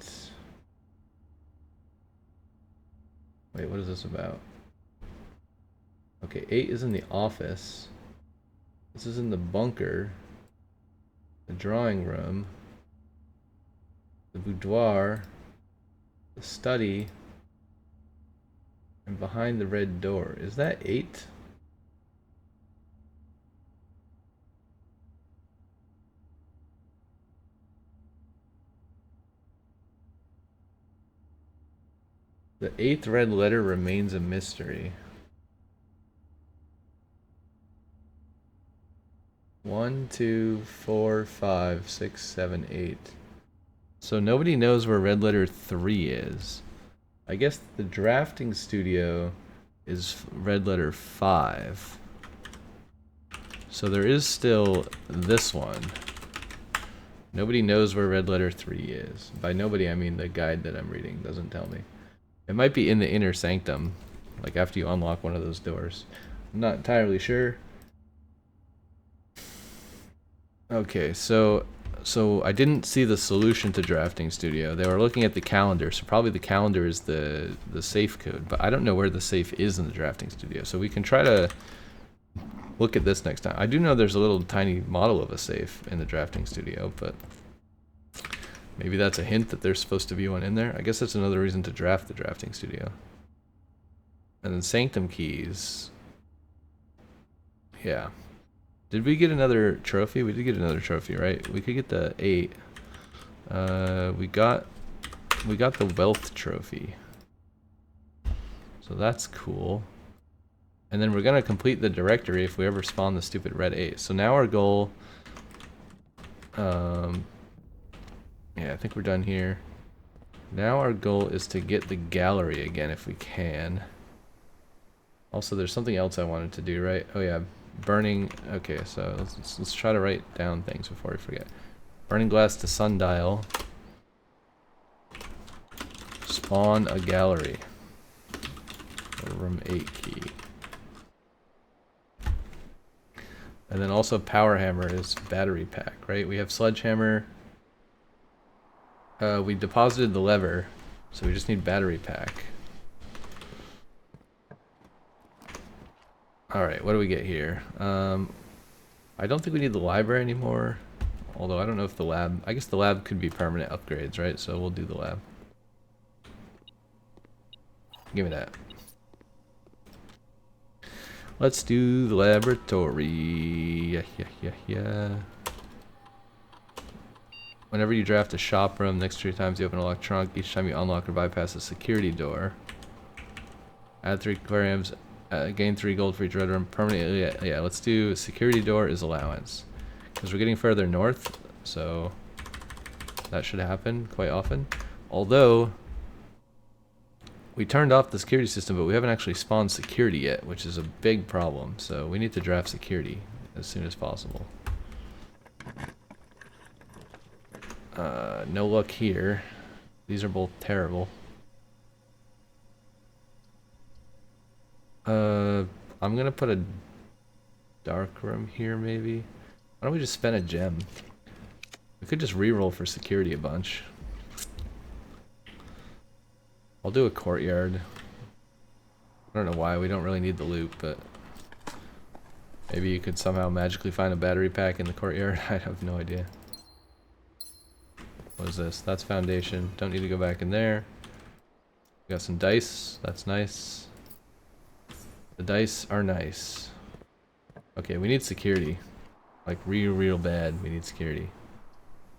Wait, what is this about? Okay, 8 is in the office. This is in the bunker. The drawing room. The boudoir. The study. And behind the red door. Is that 8? The 8th red letter remains a mystery. 1, 2, 4, 5, 6, 7, 8. So nobody knows where red letter 3 is. I guess the drafting studio is red letter 5. So there is still this one. Nobody knows where red letter 3 is. By nobody, I mean the guide that I'm reading doesn't tell me. It might be in the inner sanctum, like after you unlock one of those doors. I'm not entirely sure. Okay, so I didn't see the solution to drafting studio. They were looking at the calendar, so probably the calendar is the safe code, but I don't know where the safe is in the drafting studio. So we can try to look at this next time. I do know there's a little tiny model of a safe in the drafting studio, but maybe that's a hint that there's supposed to be one in there. I guess that's another reason to draft the drafting studio. And then sanctum keys. Yeah. Did we get another trophy? We did get another trophy, right? We could get the 8. We got the wealth trophy. So that's cool. And then we're gonna complete the directory if we ever spawn the stupid red 8. So now our goal, yeah, I think we're done here. Now our goal is to get the gallery again if we can. Also, there's something else I wanted to do, right? Oh yeah, burning. Okay, so let's try to write down things before we forget. Burning glass to sundial. Spawn a gallery. Room 8 key. And then also power hammer is battery pack, right? We have sledgehammer. We deposited the lever, so we just need battery pack. Alright, what do we get here? I don't think we need the library anymore. Although I don't know if the lab... I guess the lab could be permanent upgrades, right? So we'll do the lab. Give me that. Let's do the laboratory. Yeah. Whenever you draft a shop room, next 3 times you open an electronic. Each time you unlock or bypass a security door. Add 3 aquariums. Gain 3 gold for each red room. Permanently. Yeah, let's do security door is allowance. Because we're getting further north, so that should happen quite often. Although, we turned off the security system, but we haven't actually spawned security yet, which is a big problem. So we need to draft security as soon as possible. No luck here. These are both terrible. I'm gonna put a dark room here, maybe. Why don't we just spend a gem? We could just reroll for security a bunch. I'll do a courtyard. I don't know why, we don't really need the loot, but maybe you could somehow magically find a battery pack in the courtyard. I have no idea. What is this? That's foundation. Don't need to go back in there. We got some dice. That's nice. The dice are nice. Okay, we need security. Like real bad, we need security.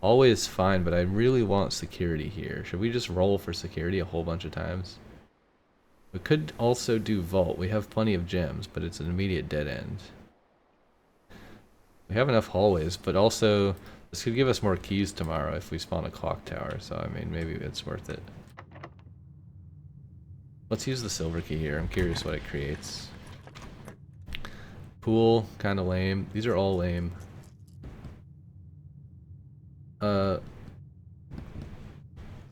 Always fine, but I really want security here. Should we just roll for security a whole bunch of times? We could also do vault. We have plenty of gems, but it's an immediate dead end. We have enough hallways, but also this could give us more keys tomorrow if we spawn a clock tower, so I mean maybe it's worth it. Let's use the silver key here. I'm curious what it creates. Pool, kinda lame. These are all lame. I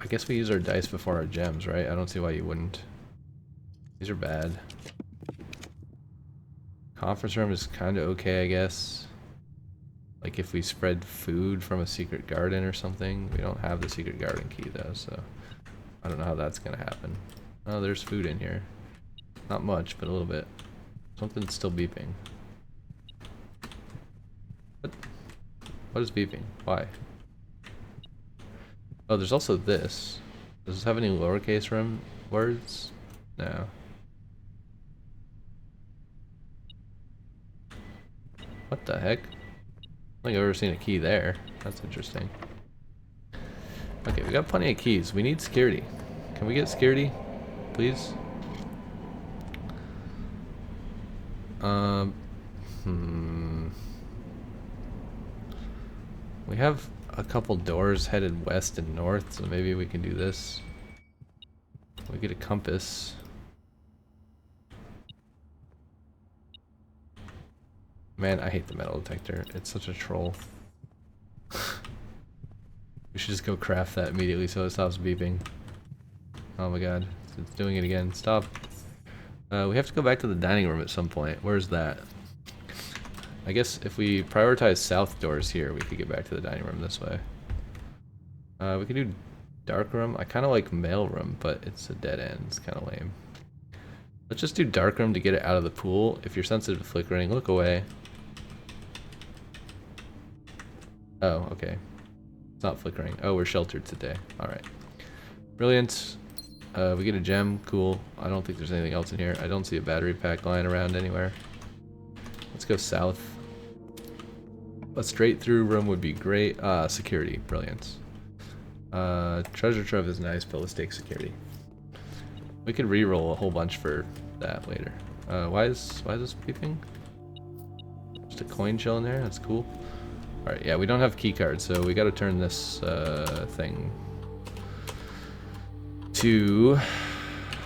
guess we use our dice before our gems, right? I don't see why you wouldn't. These are bad. Conference room is kinda okay, I guess. Like if we spread food from a secret garden or something. We don't have the secret garden key though, so I don't know how that's gonna happen. Oh, there's food in here. Not much, but a little bit. Something's still beeping. What is beeping? Why? Oh, there's also this. Does this have any lowercase words? No. What the heck? I don't think I've ever seen a key there. That's interesting. Okay, we got plenty of keys. We need security. Can we get security, please? We have a couple doors headed west and north, so maybe we can do this. We get a compass. Man, I hate the metal detector. It's such a troll. We should just go craft that immediately so it stops beeping. Oh my god, it's doing it again. Stop. We have to go back to the dining room at some point. Where's that? I guess if we prioritize south doors here, we could get back to the dining room this way. We can do dark room. I kind of like mail room, but it's a dead end. It's kind of lame. Let's just do darkroom to get it out of the pool. If you're sensitive to flickering, look away. Oh, okay. It's not flickering. Oh, we're sheltered today. Alright. Brilliant. We get a gem. Cool. I don't think there's anything else in here. I don't see a battery pack lying around anywhere. Let's go south. A straight through room would be great. Security. Brilliant. Treasure trove is nice, but let's take security. We could re-roll a whole bunch for that later. Why is this beeping? Just a coin shell in there? That's cool. Alright, yeah, we don't have key cards, so we gotta turn this thing to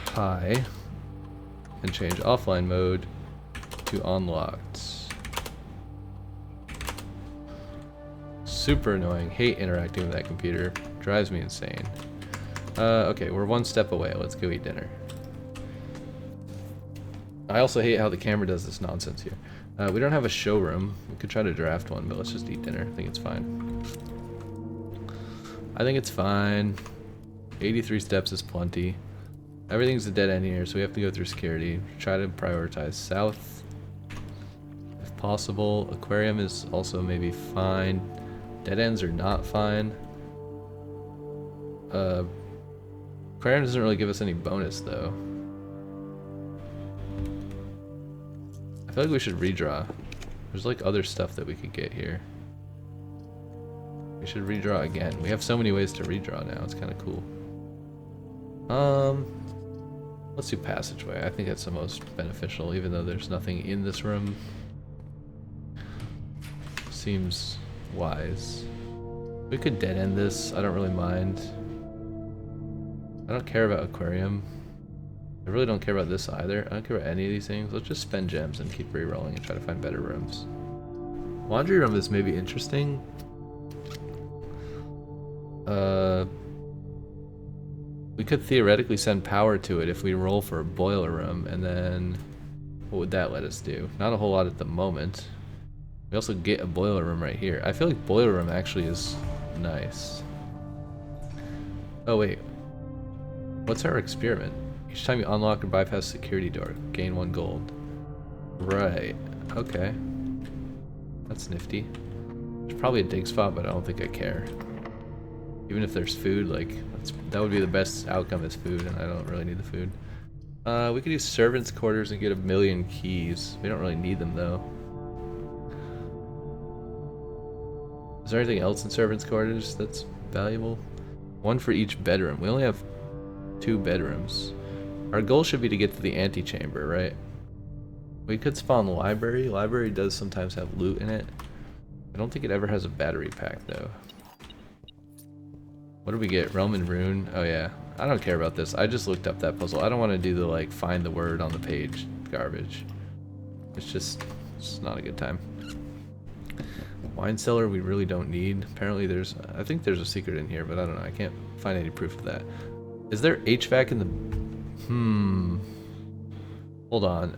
high and change offline mode to unlocked. Super annoying. Hate interacting with that computer. Drives me insane. Okay, we're one step away. Let's go eat dinner. I also hate how the camera does this nonsense here. We don't have a showroom. We could try to draft one, but let's just eat dinner. I think it's fine. I think it's fine. 83 steps is plenty. Everything's a dead end here, so we have to go through security. Try to prioritize south. If possible. Aquarium is also maybe fine. Dead ends are not fine. Aquarium doesn't really give us any bonus, though. I feel like we should redraw. There's like other stuff that we could get here. We should redraw again. We have so many ways to redraw now. It's kind of cool. Let's do passageway. I think that's the most beneficial, even though there's nothing in this room. Seems wise. We could dead end this. I don't really mind. I don't care about aquarium. I really don't care about this either. I don't care about any of these things. Let's just spend gems and keep re-rolling and try to find better rooms. Laundry room is maybe interesting. We could theoretically send power to it if we roll for a boiler room, and then what would that let us do? Not a whole lot at the moment. We also get a boiler room right here. I feel like boiler room actually is nice. Oh wait, what's our experiment? Each time you unlock or bypass security door, gain 1 gold. Right, okay. That's nifty. There's probably a dig spot, but I don't think I care. Even if there's food, like, that would be the best outcome is food, and I don't really need the food. We could use servants' quarters and get 1,000,000 keys. We don't really need them, though. Is there anything else in servants' quarters that's valuable? 1 for each bedroom. We only have 2 bedrooms. Our goal should be to get to the antechamber, right? We could spawn the library. Library does sometimes have loot in it. I don't think it ever has a battery pack, though. What do we get? Roman rune? Oh yeah. I don't care about this. I just looked up that puzzle. I don't want to do the like find the word on the page garbage. It's not a good time. Wine cellar we really don't need. Apparently I think there's a secret in here, but I don't know. I can't find any proof of that. Is there HVAC in the... Hold on.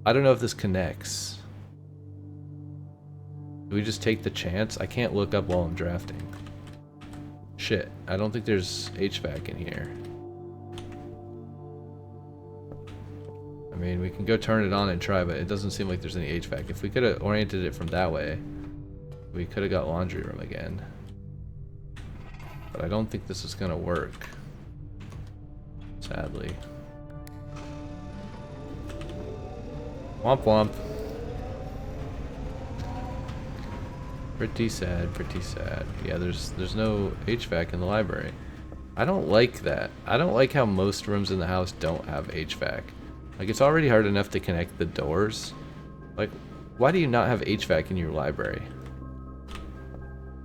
I don't know if this connects. Do we just take the chance? I can't look up while I'm drafting. Shit, I don't think there's HVAC in here. I mean, we can go turn it on and try, but it doesn't seem like there's any HVAC. If we could have oriented it from that way, we could have got laundry room again. But I don't think this is gonna work. Sadly. Womp womp. Pretty sad, pretty sad. Yeah, there's no HVAC in the library. I don't like that. I don't like how most rooms in the house don't have HVAC. Like, it's already hard enough to connect the doors. Like, why do you not have HVAC in your library?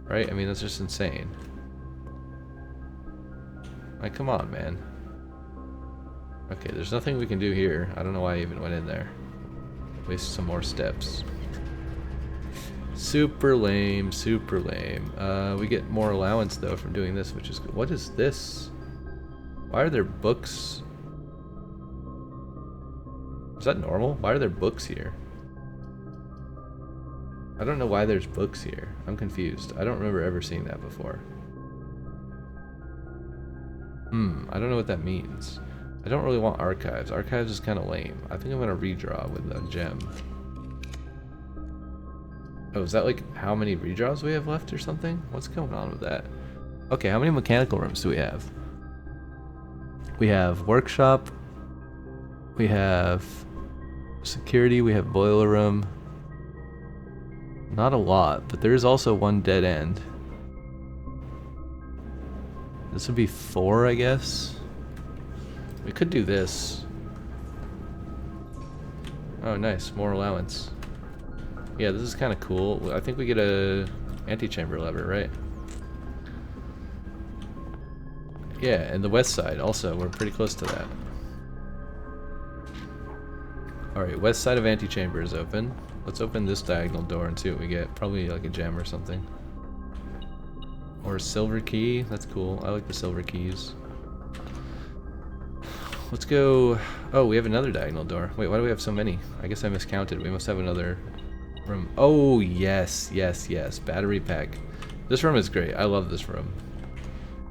Right? I mean, that's just insane. Like, come on, man. Okay, there's nothing we can do here. I don't know why I even went in there. Waste some more steps. Super lame, super lame. We get more allowance though from doing this, which is good. What is this? Why are there books? Is that normal? Why are there books here? I don't know why there's books here. I'm confused. I don't remember ever seeing that before. I don't know what that means. I don't really want archives. Archives is kind of lame. I think I'm gonna redraw with a gem. Oh, is that like how many redraws we have left or something? What's going on with that? Okay, how many mechanical rooms do we have? We have workshop. We have security. We have boiler room. Not a lot, but there is also one dead end. This would be 4, I guess. We could do this. Oh, nice. More allowance. Yeah, this is kind of cool. I think we get a antechamber lever, right? Yeah, and the west side also. We're pretty close to that. Alright, west side of antechamber is open. Let's open this diagonal door and see what we get. Probably like a gem or something. Or a silver key. That's cool. I like the silver keys. Let's go... Oh, we have another diagonal door. Wait, why do we have so many? I guess I miscounted. We must have another room. Oh, yes, yes, yes. Battery pack. This room is great. I love this room.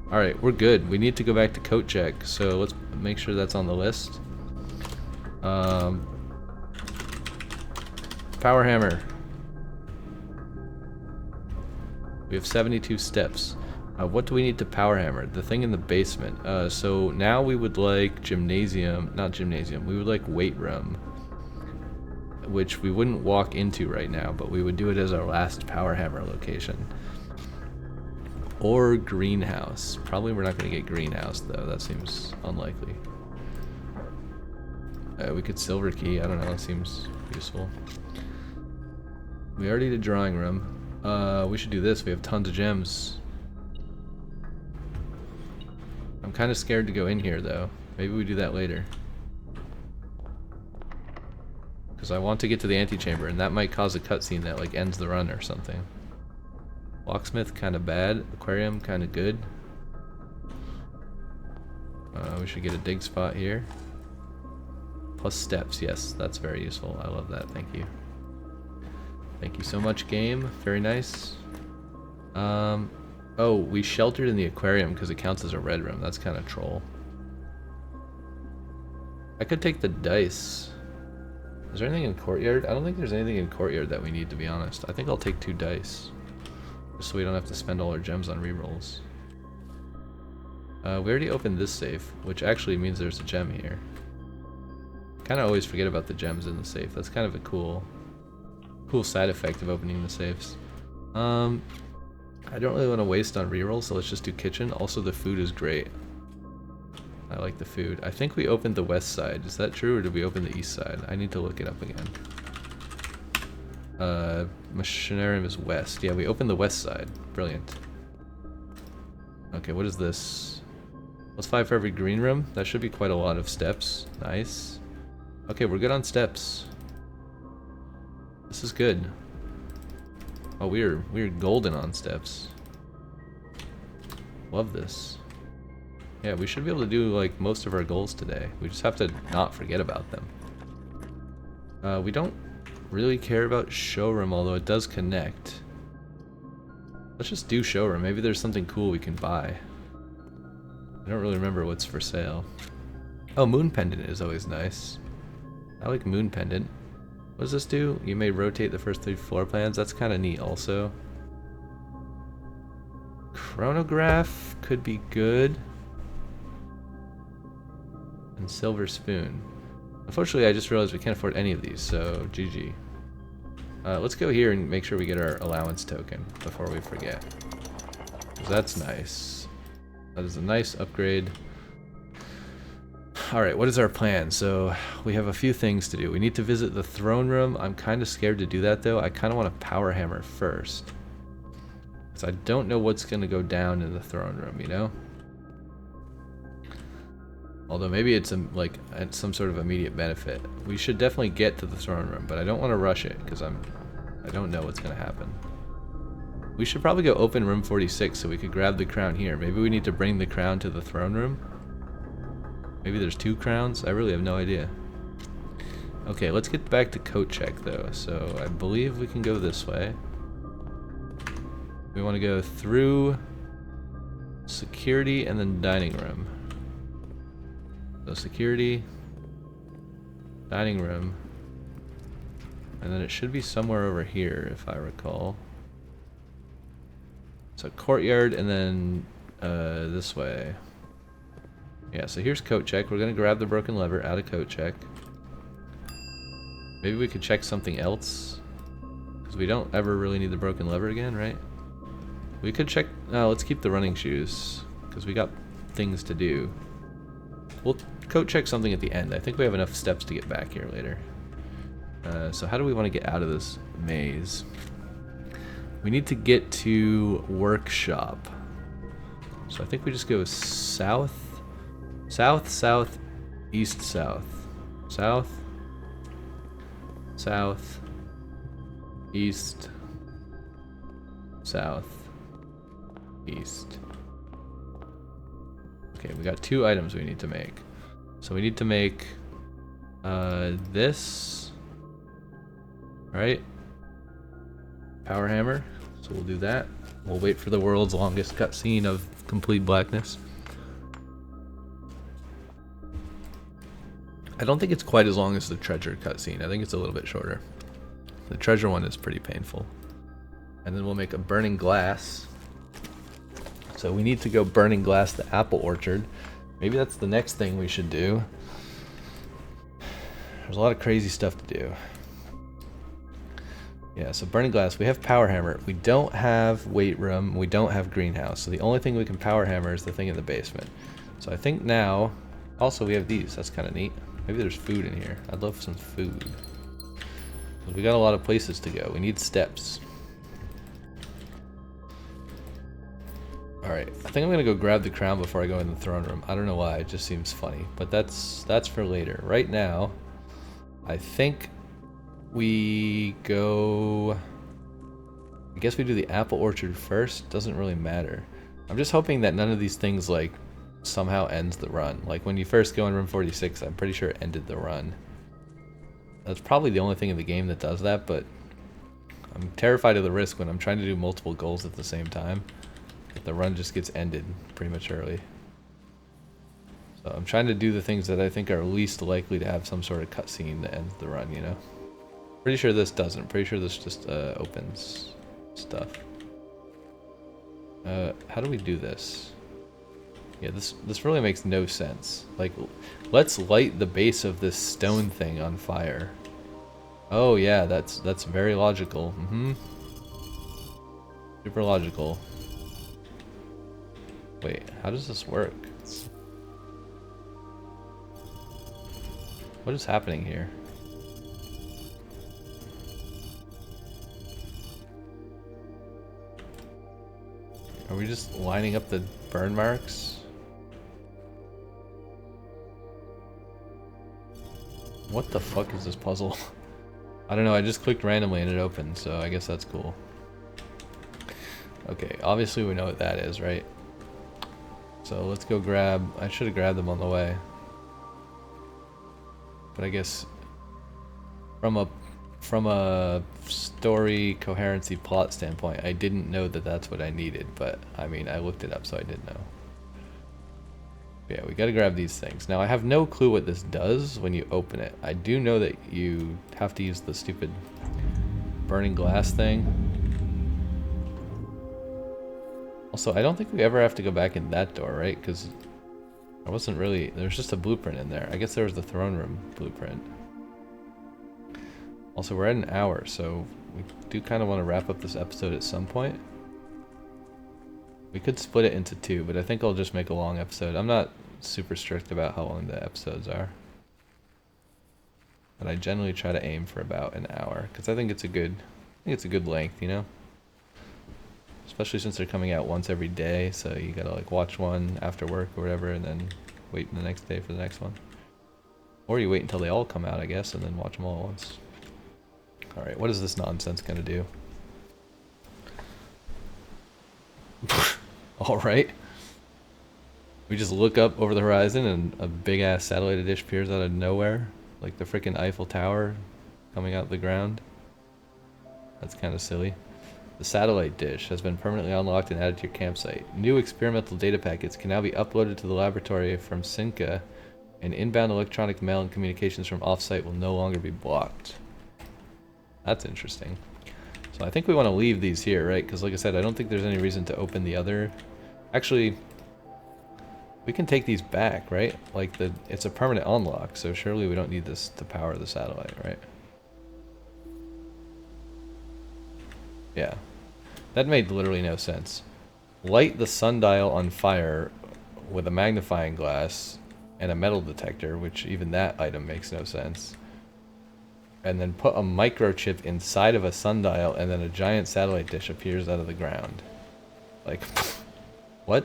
Alright, we're good. We need to go back to coat check, so let's make sure that's on the list. Power hammer. We have 72 steps. What do we need to power hammer? The thing in the basement. So now we would like gymnasium, not gymnasium, we would like weight room. Which we wouldn't walk into right now, but we would do it as our last power hammer location. Or greenhouse. Probably we're not going to get greenhouse though, that seems unlikely. We could silver key, I don't know, that seems useful. We already did drawing room. We should do this, we have tons of gems. I'm kind of scared to go in here though. Maybe we do that later. Because I want to get to the antechamber and that might cause a cutscene that like ends the run or something. Locksmith kind of bad, aquarium kind of good. We should get a dig spot here. Plus steps, yes, that's very useful. I love that, thank you. Thank you so much, game. Very nice. Oh, we sheltered in the aquarium because it counts as a red room. That's kind of troll. I could take the dice. Is there anything in courtyard? I don't think there's anything in courtyard that we need, to be honest. I think I'll take 2 dice. Just so we don't have to spend all our gems on rerolls. We already opened this safe, which actually means there's a gem here. Kind of always forget about the gems in the safe. That's kind of a cool side effect of opening the safes. I don't really want to waste on rerolls, so let's just do kitchen. Also, the food is great. I like the food. I think we opened the west side. Is that true, or did we open the east side? I need to look it up again. Machinarium is west. Yeah, we opened the west side. Brilliant. Okay, what is this? Plus 5 for every green room. That should be quite a lot of steps. Nice. Okay, we're good on steps. This is good. Oh, we're golden on steps. Love this. Yeah, we should be able to do like most of our goals today. We just have to not forget about them. We don't really care about showroom, although it does connect. Let's just do showroom. Maybe there's something cool we can buy. I don't really remember what's for sale. Oh, moon pendant is always nice. I like moon pendant. What does this do? You may rotate the first 3 floor plans. That's kind of neat also. Chronograph could be good. And silver spoon. Unfortunately, I just realized we can't afford any of these, so GG. Let's go here and make sure we get our allowance token before we forget. 'Cause that's nice. That is a nice upgrade. Alright, what is our plan? So, we have a few things to do. We need to visit the throne room. I'm kind of scared to do that though. I kind of want a power hammer first. Because I don't know what's going to go down in the throne room, you know? Although maybe it's like some sort of immediate benefit. We should definitely get to the throne room, but I don't want to rush it because I don't know what's going to happen. We should probably go open room 46 so we could grab the crown here. Maybe we need to bring the crown to the throne room. Maybe there's 2 crowns? I really have no idea. Okay, let's get back to coat check though. So I believe we can go this way. We want to go through security and then dining room. So security, dining room, and then it should be somewhere over here if I recall. So courtyard and then this way. Yeah, so here's coat check. We're gonna grab the broken lever out of coat check. Maybe we could check something else, because we don't ever really need the broken lever again, right? We could check, let's keep the running shoes, because we got things to do. We'll coat check something at the end. I think we have enough steps to get back here later. So how do we want to get out of this maze? We need to get to workshop. So I think we just go south, south, south, east, south. South, south, east, south, east. Okay, we got 2 items we need to make. So we need to make this, right? Power hammer. So we'll do that. We'll wait for the world's longest cutscene of complete blackness. I don't think it's quite as long as the treasure cutscene. I think it's a little bit shorter. The treasure one is pretty painful. And then we'll make a burning glass. So we need to go burning glass the apple orchard. Maybe that's the next thing we should do. There's a lot of crazy stuff to do. Yeah, so burning glass. We have power hammer. We don't have weight room. We don't have greenhouse. So the only thing we can power hammer is the thing in the basement. So I think now... Also, we have these. That's kind of neat. Maybe there's food in here. I'd love some food. We got a lot of places to go. We need steps. Alright, I think I'm gonna go grab the crown before I go in the throne room. I don't know why, it just seems funny. But that's for later. Right now, I think we go... I guess we do the apple orchard first. Doesn't really matter. I'm just hoping that none of these things, like, somehow ends the run. Like, when you first go in room 46, I'm pretty sure it ended the run. That's probably the only thing in the game that does that, but I'm terrified of the risk when I'm trying to do multiple goals at the same time. The run just gets ended prematurely. So I'm trying to do the things that I think are least likely to have some sort of cutscene that ends the run, you know? Pretty sure this doesn't. Pretty sure this just opens stuff. How do we do this? Yeah, this really makes no sense. Like, let's light the base of this stone thing on fire. Oh yeah, that's very logical. Super logical. Wait, how does this work? What is happening here? Are we just lining up the burn marks? What the fuck is this puzzle? I don't know, I just clicked randomly and it opened, so I guess that's cool. Okay, obviously we know what that is, right? So let's go grab... I should have grabbed them on the way. But I guess from a story coherency plot standpoint, I didn't know that that's what I needed, but I mean, I looked it up, so I did know. Yeah, we gotta grab these things. Now, I have no clue what this does when you open it. I do know that you have to use the stupid burning glass thing. Also, I don't think we ever have to go back in that door, right? Because there wasn't really... There's just a blueprint in there. I guess there was the throne room blueprint. Also, we're at an hour, so we do kind of want to wrap up this episode at some point. We could split it into 2, but I think I'll just make a long episode. I'm not super strict about how long the episodes are. But I generally try to aim for about an hour, because I think it's a good length, you know? Especially since they're coming out once every day, so you gotta like watch one after work or whatever, and then wait the next day for the next one. Or you wait until they all come out, I guess, and then watch them all at once. Alright, what is this nonsense gonna do? Alright. We just look up over the horizon and a big ass satellite dish appears out of nowhere. Like the frickin' Eiffel Tower coming out of the ground. That's kind of silly. The satellite dish has been permanently unlocked and added to your campsite. New experimental data packets can now be uploaded to the laboratory from Sinka and inbound electronic mail and communications from off-site will no longer be blocked. That's interesting. So I think we want to leave these here, right? Because like I said, I don't think there's any reason to open the other. Actually, we can take these back, right? Like it's a permanent unlock, so surely we don't need this to power the satellite, right? Yeah. That made literally no sense. Light the sundial on fire with a magnifying glass and a metal detector, which even that item makes no sense. And then put a microchip inside of a sundial, and then a giant satellite dish appears out of the ground. Like, what?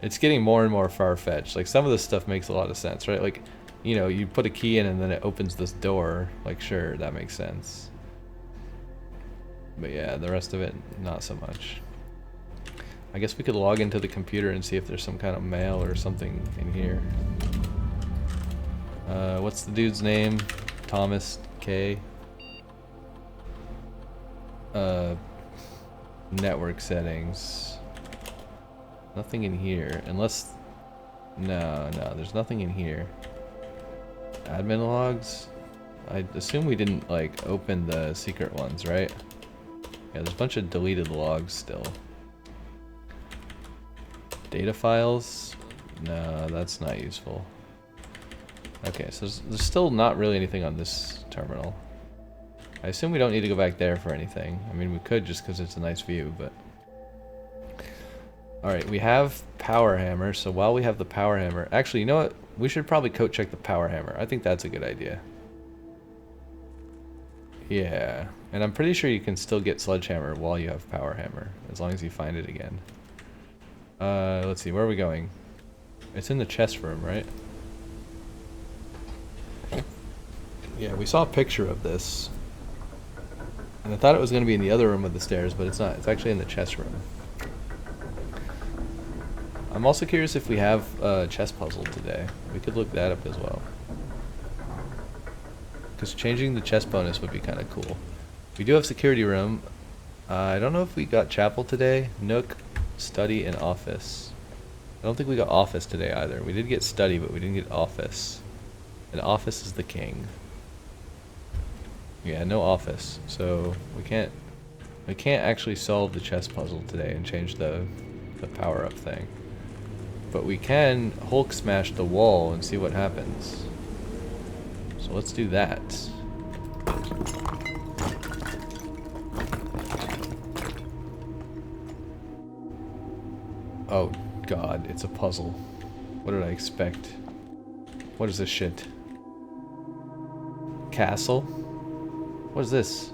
It's getting more and more far-fetched. Like, some of this stuff makes a lot of sense, right? Like, you know, you put a key in and then it opens this door. Like, sure, that makes sense. But yeah, the rest of it, not so much. I guess we could log into the computer and see if there's some kind of mail or something in here. What's the dude's name? Thomas K. Network settings. Nothing in here, unless... No, there's nothing in here. Admin logs? I assume we didn't, like, open the secret ones, right? Yeah, there's a bunch of deleted logs still. Data files? No, that's not useful. Okay, so there's still not really anything on this terminal. I assume we don't need to go back there for anything. I mean, we could just because it's a nice view, but... Alright, we have power hammer, so while we have the power hammer... Actually, you know what? We should probably code check the power hammer. I think that's a good idea. Yeah, and I'm pretty sure you can still get sledgehammer while you have power hammer, as long as you find it again. Let's see, where are we going? It's in the chest room, right? Yeah, we saw a picture of this. And I thought it was going to be in the other room with the stairs, but it's not. It's actually in the chest room. I'm also curious if we have a chess puzzle today. We could look that up as well. Because changing the chess bonus would be kind of cool. We do have security room. I don't know if we got chapel today. Nook, study, and office. I don't think we got office today either. We did get study, but we didn't get office. And office is the king. Yeah, no office. So we can't actually solve the chess puzzle today and change the power-up thing. But we can Hulk smash the wall and see what happens. So let's do that. Oh god, it's a puzzle. What did I expect? What is this shit? Castle? What is this?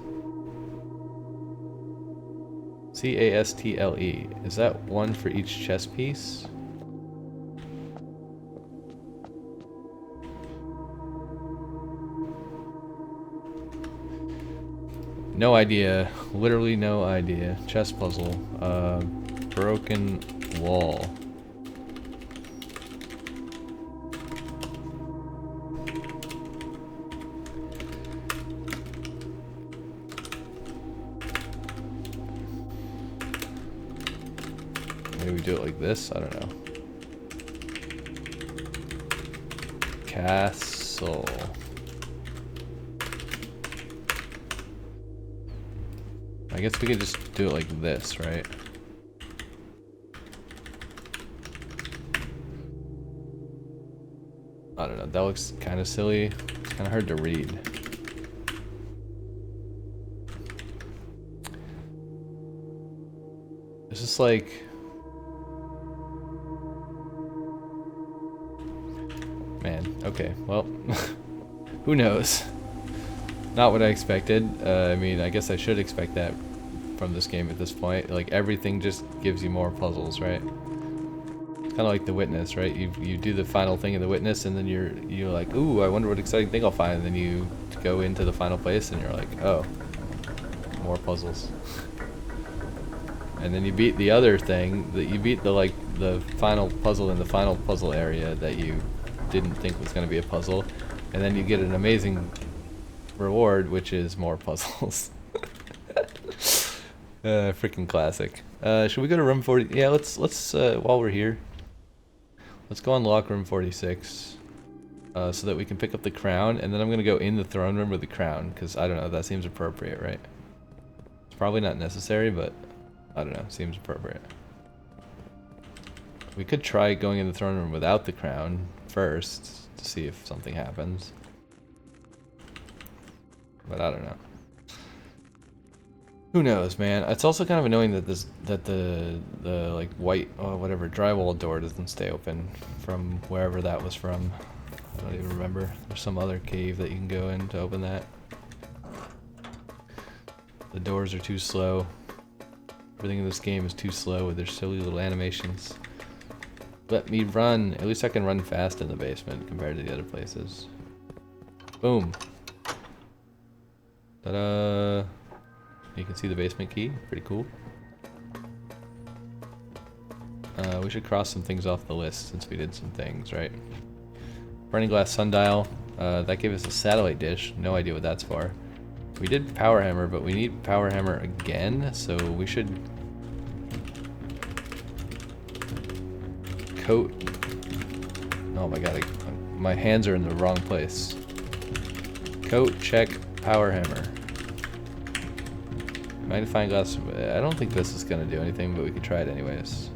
C-A-S-T-L-E. Is that one for each chess piece? No idea. Literally no idea. Chess puzzle. Broken wall. Maybe we do it like this? I don't know. Castle. I guess we could just do it like this, right? I don't know, that looks kind of silly. It's kind of hard to read. It's just like... Man, okay, well, who knows? Not what I expected. I mean, I guess I should expect that from this game at this point. Like, everything just gives you more puzzles, right? It's kind of like The Witness, right? You do the final thing in The Witness, and then you're like, ooh, I wonder what exciting thing I'll find. And then you go into the final place, and you're like, oh, more puzzles. And then you beat the other thing, that you beat the final puzzle in the final puzzle area that you didn't think was going to be a puzzle, and then you get an amazing reward, which is more puzzles. Freaking classic. Should we go to room 40? Yeah, let's while we're here, Let's go unlock room 46 so that we can pick up the crown, and then I'm gonna go in the throne room with the crown, because I don't know, that seems appropriate, right? It's probably not necessary, but I don't know, seems appropriate. We could try going in the throne room without the crown first to see if something happens. But I don't know. Who knows, man? It's also kind of annoying that the like white whatever drywall door doesn't stay open from wherever that was from. I don't even remember. There's some other cave that you can go in to open that. The doors are too slow. Everything in this game is too slow with their silly little animations. Let me run. At least I can run fast in the basement compared to the other places. Boom. Ta-da. You can see the basement key. Pretty cool. We should cross some things off the list since we did some things, right? Burning glass sundial. That gave us a satellite dish. No idea what that's for. We did power hammer, but we need power hammer again, so we should coat. Oh my god, my hands are in the wrong place. Coat, check, power hammer. Magnifying glass. I don't think this is gonna do anything, but we could try it anyways.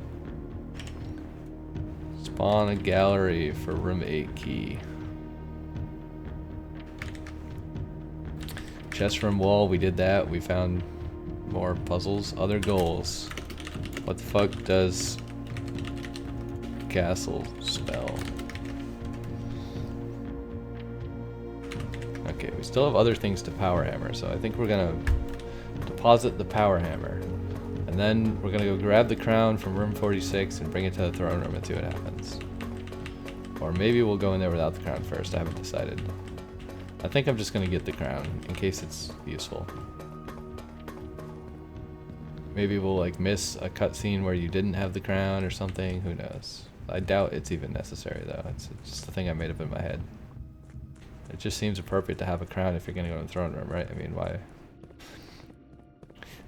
Spawn a gallery for room 8 key. Chest room wall, we did that. We found more puzzles. Other goals. What the fuck does castle spell? Okay, we still have other things to power hammer, so I think we're gonna deposit the power hammer. And then we're gonna go grab the crown from room 46 and bring it to the throne room and see what happens. Or maybe we'll go in there without the crown first, I haven't decided. I think I'm just gonna get the crown in case it's useful. Maybe we'll like miss a cutscene where you didn't have the crown or something, who knows. I doubt it's even necessary though, it's just a thing I made up in my head. It just seems appropriate to have a crown if you're gonna go in the throne room, right? I mean, why?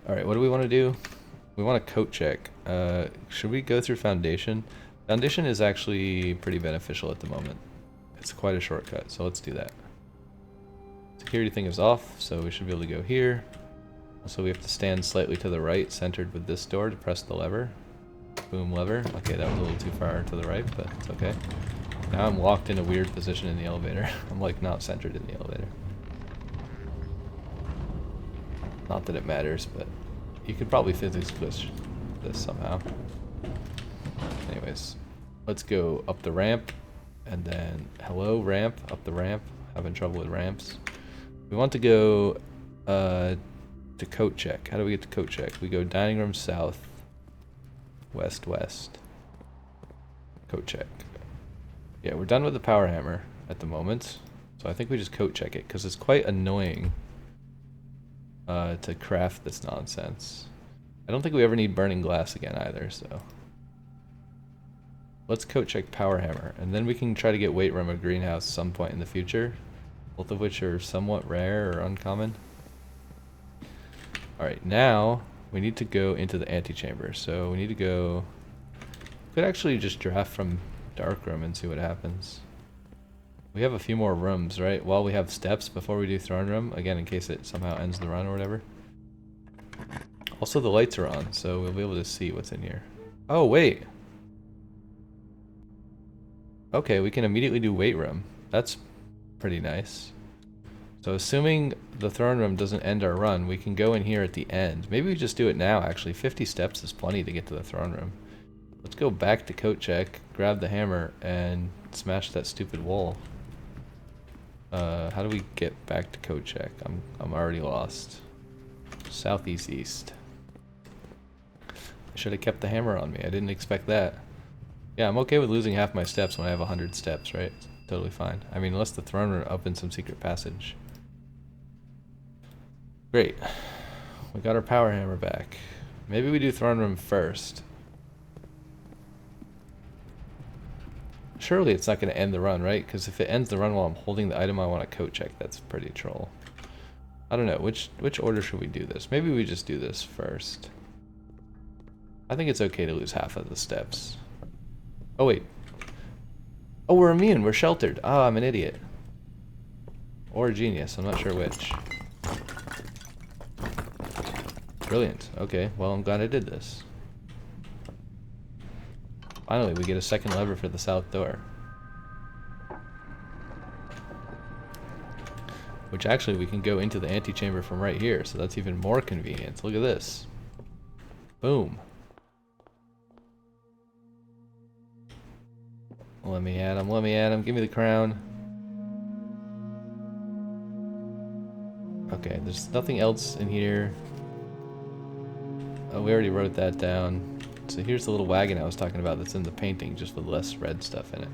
Alright, what do we want to do? We want a coat check. Should we go through foundation? Foundation is actually pretty beneficial at the moment. It's quite a shortcut, so let's do that. Security thing is off, so we should be able to go here. Also, we have to stand slightly to the right, centered with this door to press the lever. Boom, lever. Okay, that was a little too far to the right, but it's okay. Now I'm locked in a weird position in the elevator. I'm like not centered in the elevator. Not that it matters, but you could probably physics glitch this somehow. Anyways, let's go up the ramp, and then hello ramp, up the ramp. Having trouble with ramps. We want to go to coat check. How do we get to coat check? We go dining room south, west west. Coat check. Yeah, we're done with the power hammer at the moment, so I think we just coat check it because it's quite annoying to craft this nonsense. I don't think we ever need burning glass again either, so let's coat check power hammer, and then we can try to get weight room or greenhouse some point in the future, both of which are somewhat rare or uncommon. Alright, now we need to go into the antechamber, so we need to go. We could actually just draft from dark room and see what happens. We have a few more rooms, right? While we have steps before we do throne room, again in case it somehow ends the run or whatever. Also the lights are on, so we'll be able to see what's in here. Oh wait! Okay, we can immediately do weight room. That's pretty nice. So assuming the throne room doesn't end our run, we can go in here at the end. Maybe we just do it now actually. 50 steps is plenty to get to the throne room. Let's go back to coat check, grab the hammer, and smash that stupid wall. How do we get back to coat check? I'm already lost. Southeast east. I should have kept the hammer on me. I didn't expect that. Yeah, I'm okay with losing half my steps when I have 100 steps, right? It's totally fine. I mean, unless the throne room opens some secret passage. Great. We got our power hammer back. Maybe we do throne room first. Surely it's not going to end the run, right? Because if it ends the run while I'm holding the item I want to coat check, that's pretty troll. I don't know. Which order should we do this? Maybe we just do this first. I think it's okay to lose half of the steps. Oh wait. Oh, we're immune. We're sheltered. Oh, I'm an idiot. Or a genius. I'm not sure which. Brilliant. Okay, well, I'm glad I did this. Finally, we get a second lever for the south door. Which actually, we can go into the antechamber from right here, so that's even more convenient. Look at this. Boom. Let me at him, let me at him. Give me the crown. Okay, there's nothing else in here. Oh, we already wrote that down. So here's the little wagon I was talking about that's in the painting, just with less red stuff in it.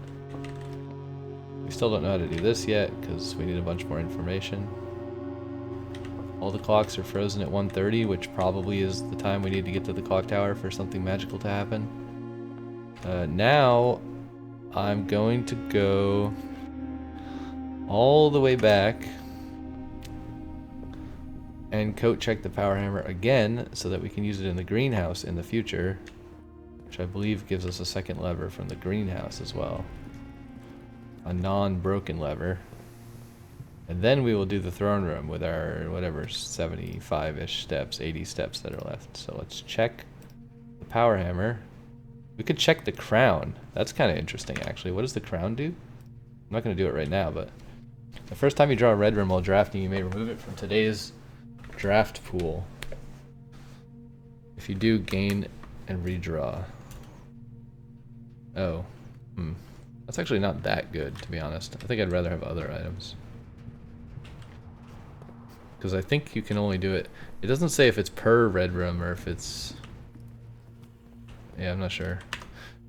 We still don't know how to do this yet, because we need a bunch more information. All the clocks are frozen at 1:30, which probably is the time we need to get to the clock tower for something magical to happen. Now, I'm going to go all the way back and coat check the power hammer again so that we can use it in the greenhouse in the future, which I believe gives us a second lever from the greenhouse as well. A non-broken lever. And then we will do the throne room with our, whatever, 75-ish steps, 80 steps that are left. So let's check the power hammer. We could check the crown. That's kind of interesting, actually. What does the crown do? I'm not going to do it right now, but the first time you draw a red room while drafting, you may remove it from today's draft pool. If you do, gain and redraw. Oh. That's actually not that good, to be honest. I think I'd rather have other items. Because I think you can only do it... It doesn't say if it's per red room or if it's... Yeah, I'm not sure.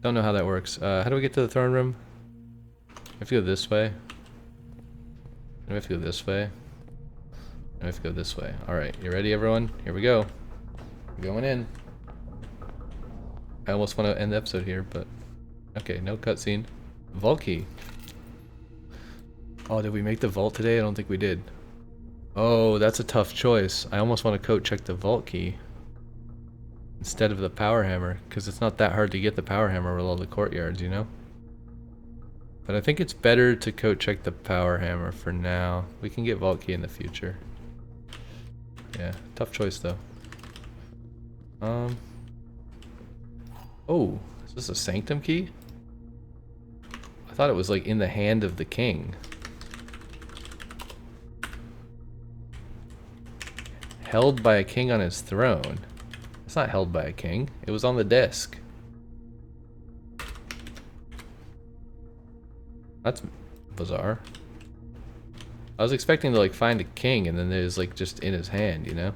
Don't know how that works. How do we get to the throne room? I have to go this way. I have to go this way. I have to go this way. Alright, you ready, everyone? Here we go. We're going in. I almost want to end the episode here, but... Okay, no cutscene. Vault key. Oh, did we make the vault today? I don't think we did. Oh, that's a tough choice. I almost want to coat check the vault key instead of the power hammer, because it's not that hard to get the power hammer with all the courtyards, you know? But I think it's better to coat check the power hammer for now. We can get vault key in the future. Yeah, tough choice though. Oh, is this a sanctum key? I thought it was like in the hand of the king. Held by a king on his throne. It's not held by a king. It was on the desk. That's bizarre. I was expecting to like find a king and then there's like just in his hand, you know?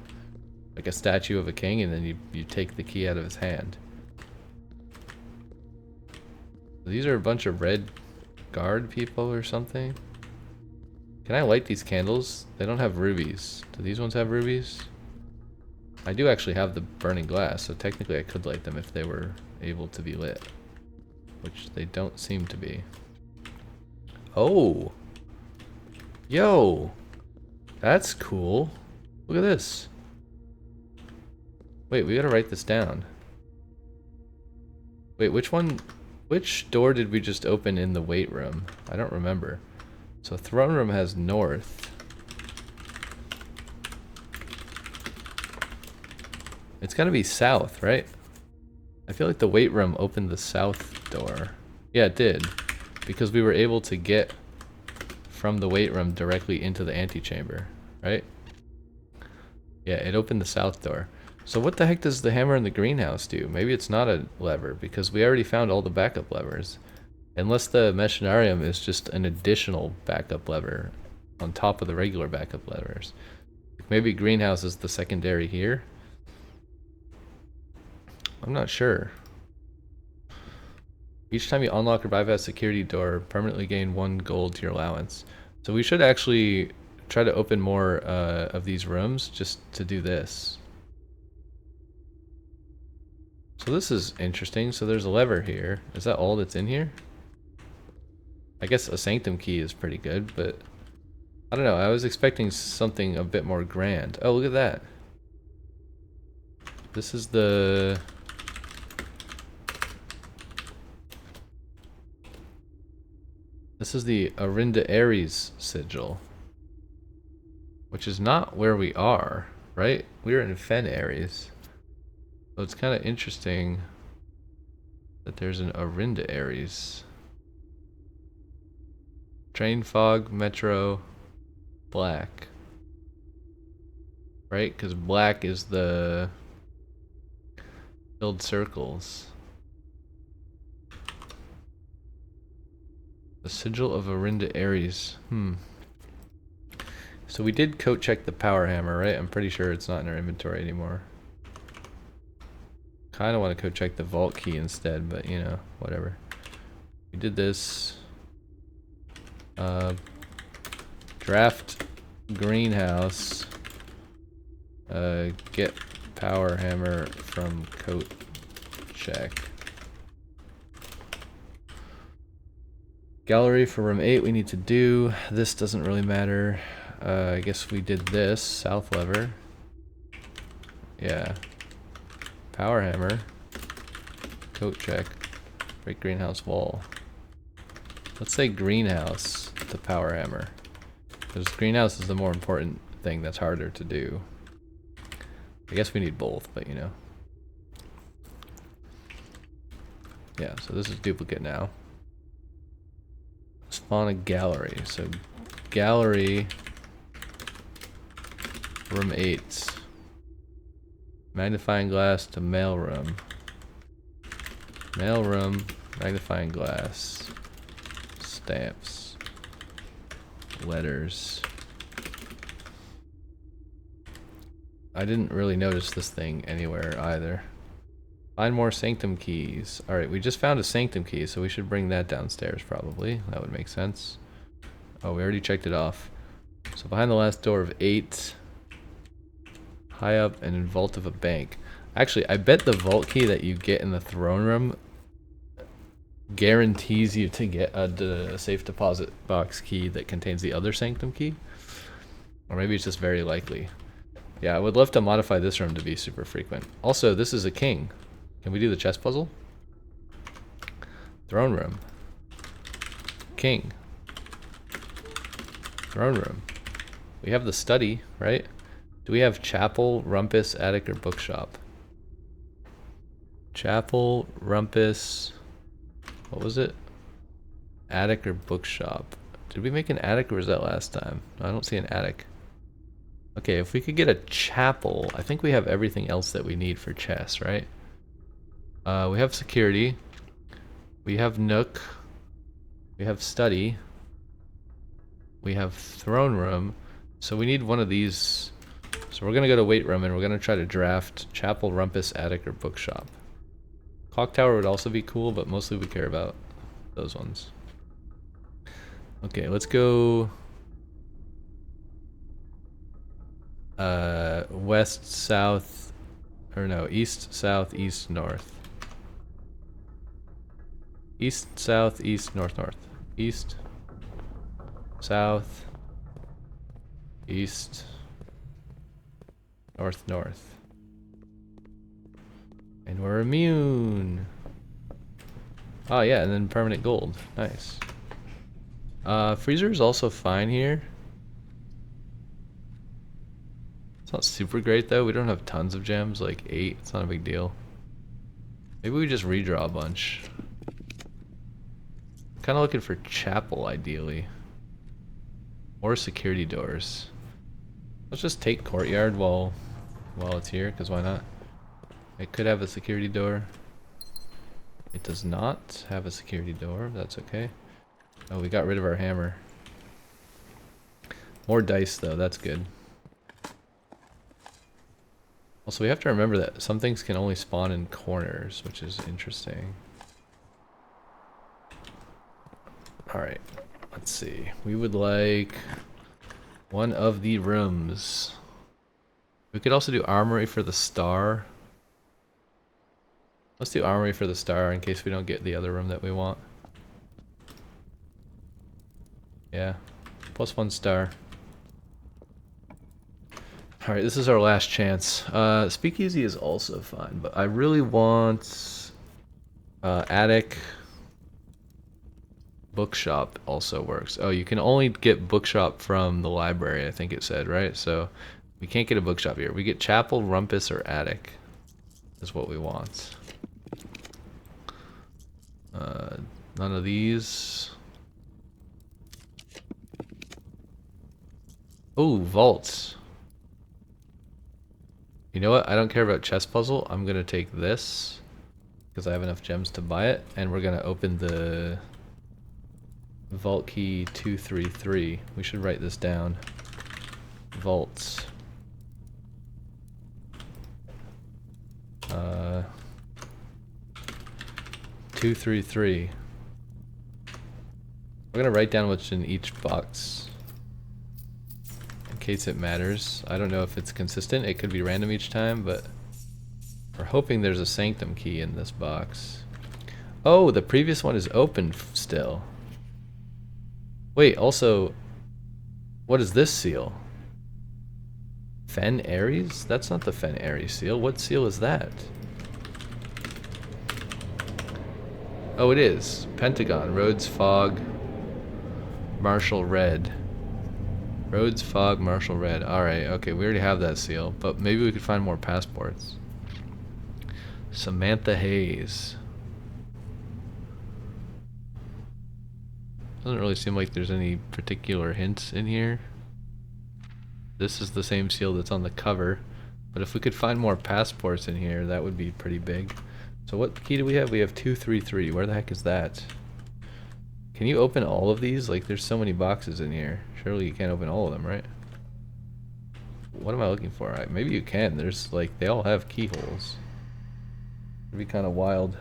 Like a statue of a king and then you take the key out of his hand. These are a bunch of red guard people or something. Can I light these candles? They don't have rubies. Do these ones have rubies? I do actually have the burning glass, so technically I could light them if they were able to be lit. Which they don't seem to be. Oh! Yo! That's cool. Look at this. Wait, we gotta write this down. Wait, which door did we just open in the weight room? I don't remember. So throne room has north. It's gotta be south, right? I feel like the weight room opened the south door. Yeah, it did. Because we were able to get from the weight room directly into the antechamber, right? Yeah, it opened the south door. So what the heck does the hammer in the greenhouse do? Maybe it's not a lever, because we already found all the backup levers. Unless the machinarium is just an additional backup lever on top of the regular backup levers. Maybe greenhouse is the secondary here? I'm not sure. Each time you unlock or bypass a security door, permanently gain 1 gold to your allowance. So we should actually try to open more of these rooms just to do this. So this is interesting. So there's a lever here. Is that all that's in here? I guess a sanctum key is pretty good, but I don't know. I was expecting something a bit more grand. Oh, look at that. This is the... This is the Arinda Ares sigil, which is not where we are, right? We're in Fen Ares. So it's kind of interesting that there's an Arinda Ares. Train, fog, metro, black. Right? Because black is the filled circles. The sigil of Arinda Ares. So we did coat check the power hammer, right? I'm pretty sure it's not in our inventory anymore. Kind of want to coat check the vault key instead, but you know, whatever. We did this. Draft greenhouse. Get power hammer from coat check. Gallery for room 8 we need to do. This doesn't really matter. I guess we did this. South lever. Yeah. Power hammer. Coat check. Break greenhouse wall. Let's say greenhouse to power hammer. Because greenhouse is the more important thing that's harder to do. I guess we need both, but you know. Yeah, so this is duplicate now. Spawn a gallery. So gallery room 8. Magnifying glass to mailroom. Mailroom, magnifying glass. Stamps. Letters. I didn't really notice this thing anywhere either. Find more sanctum keys. Alright, we just found a sanctum key, so we should bring that downstairs probably. That would make sense. Oh, we already checked it off. So behind the last door of 8. High up and in vault of a bank. Actually, I bet the vault key that you get in the throne room guarantees you to get a safe deposit box key that contains the other sanctum key. Or maybe it's just very likely. Yeah, I would love to modify this room to be super frequent. Also, this is a king. Can we do the chess puzzle? Throne room. King. Throne room. We have the study, right? Do we have chapel, rumpus, attic, or bookshop? Chapel, rumpus. What was it? Attic or bookshop? Did we make an attic or was that last time? I don't see an attic. Okay, if we could get a chapel, I think we have everything else that we need for chess, right? We have security. We have nook. We have study. We have throne room. So we need one of these. So we're gonna go to weight room and we're gonna try to draft chapel, rumpus, attic, or bookshop. Clock tower would also be cool, but mostly we care about those ones. Okay, let's go west, south, or no, east, south, east, north. East, south, east, north, north. East, south, east, north, north. And we're immune. Oh yeah, and then permanent gold. Nice. Freezer is also fine here. It's not super great though. We don't have tons of gems, like 8. It's not a big deal. Maybe we just redraw a bunch. Kind of looking for chapel ideally. Or security doors. Let's just take courtyard while it's here, because why not? It could have a security door. It does not have a security door. That's okay. Oh, we got rid of our hammer. More dice though, that's good. Also, we have to remember that some things can only spawn in corners, which is interesting. Alright, let's see. We would like one of the rooms. We could also do armory for the star. Let's do armory for the star in case we don't get the other room that we want. Yeah, +1 star. Alright, this is our last chance. Speakeasy is also fine, but I really want attic, bookshop also works. Oh, you can only get bookshop from the library, I think it said, right? So we can't get a bookshop here. We get chapel, rumpus, or attic is what we want. None of these. Oh, vaults. You know what? I don't care about chest puzzle. I'm gonna take this because I have enough gems to buy it, and we're gonna open the vault key 233. We should write this down. Vaults. 233. We're gonna write down what's in each box in case it matters. I don't know if it's consistent. It could be random each time, but we're hoping there's a sanctum key in this box. Oh, the previous one is open still. Wait, also, what is this seal? Fen Ares? That's not the Fen Ares seal. What seal is that? Oh, it is. Pentagon, Rhodes, Fog, Marshall, Red. Rhodes, Fog, Marshall, Red. Alright, okay, we already have that seal, but maybe we could find more passports. Samantha Hayes. Doesn't really seem like there's any particular hints in here. This is the same seal that's on the cover, but if we could find more passports in here, that would be pretty big. So what key do we have? We have 233. Where the heck is that? Can you open all of these? Like, there's so many boxes in here. Surely you can't open all of them, right? What am I looking for? Maybe you can. There's, like, they all have keyholes. It'd be kind of wild.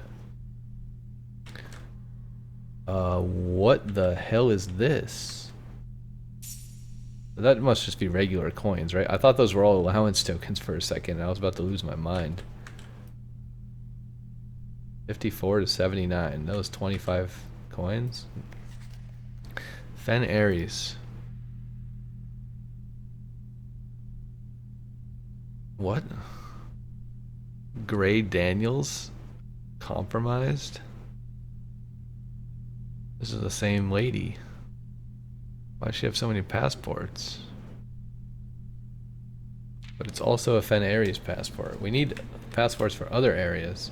What the hell is this? That must just be regular coins, right? I thought those were all allowance tokens for a second, and I was about to lose my mind. 54 to 79. Those 25 coins. Fen Ares. What? Gray Daniels? Compromised? This is the same lady. Why does she have so many passports? But it's also a Fen Ares passport. We need passports for other areas.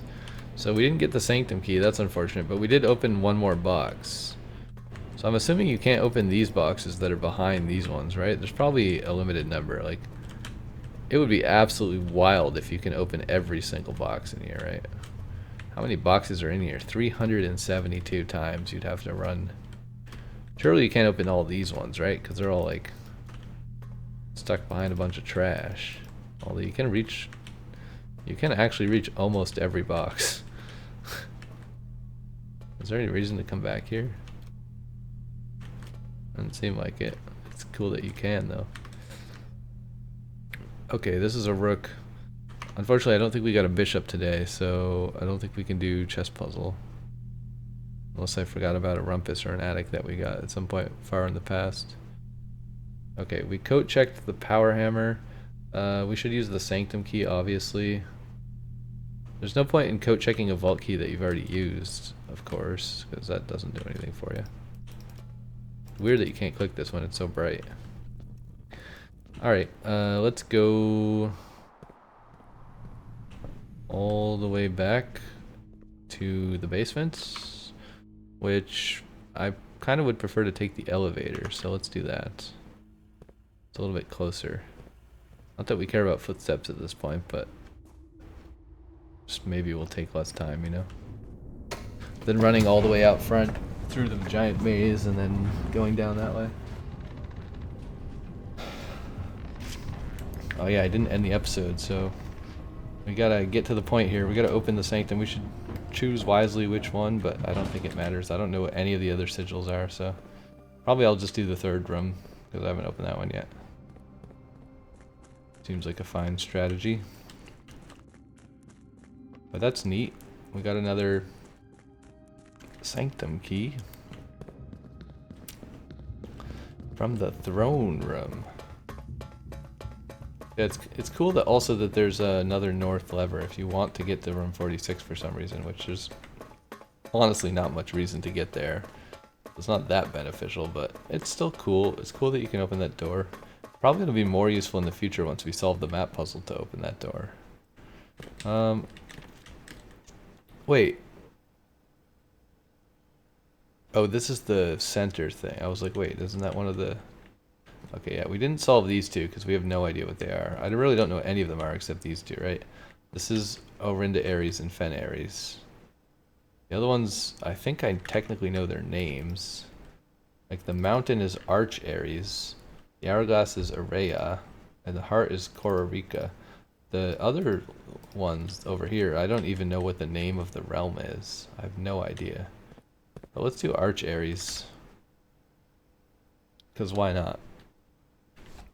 So we didn't get the sanctum key, that's unfortunate, but we did open one more box. So I'm assuming you can't open these boxes that are behind these ones, right? There's probably a limited number. Like, it would be absolutely wild if you can open every single box in here, right? How many boxes are in here? 372 times you'd have to run. Surely you can't open all these ones, right? Because they're all like stuck behind a bunch of trash. Although you can reach, you can actually reach almost every box. Is there any reason to come back here? Doesn't seem like it. It's cool that you can though. Okay, this is a rook. Unfortunately, I don't think we got a bishop today, so I don't think we can do chess puzzle. Unless I forgot about a rumpus or an attic that we got at some point far in the past. Okay, we coat checked the power hammer. We should use the sanctum key, obviously. There's no point in coat checking a vault key that you've already used, of course, because that doesn't do anything for you. Weird that you can't click this when it's so bright. Alright, let's go all the way back to the basement, which I kind of would prefer to take the elevator, so let's do that. It's a little bit closer. Not that we care about footsteps at this point, but just maybe we'll take less time, you know? Than running all the way out front through the giant maze and then going down that way. Oh yeah, I didn't end the episode, so we gotta get to the point here. We gotta open the sanctum. We should choose wisely which one, but I don't think it matters. I don't know what any of the other sigils are, so probably I'll just do the third room because I haven't opened that one yet. Seems like a fine strategy. But that's neat. We got another sanctum key from the throne room. Yeah, it's cool that also that there's another north lever if you want to get to room 46 for some reason, which there's honestly not much reason to get there. It's not that beneficial, but it's still cool. It's cool that you can open that door. Probably going to be more useful in the future once we solve the map puzzle to open that door. Wait. Oh, this is the center thing. I was like, wait, isn't that one of the... Okay, yeah, we didn't solve these two because we have no idea what they are. I really don't know what any of them are except these two, right? This is Orinda Aries and Fen Aries. The other ones, I think I technically know their names. Like the mountain is Arch Aries, the hourglass is Araya, and the heart is Kororika. The other ones over here, I don't even know what the name of the realm is. I have no idea. But let's do Arch Aries. Because why not?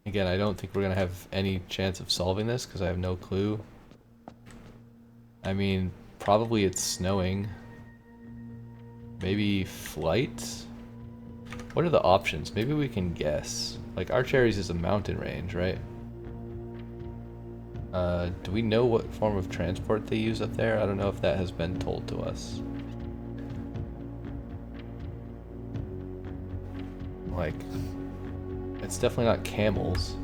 Again, I don't think we're going to have any chance of solving this because I have no clue. I mean, probably it's snowing. Maybe flight? What are the options? Maybe we can guess. Like, Arch Aries is a mountain range, right? Do we know what form of transport they use up there? I don't know if that has been told to us. Like, it's definitely not camels.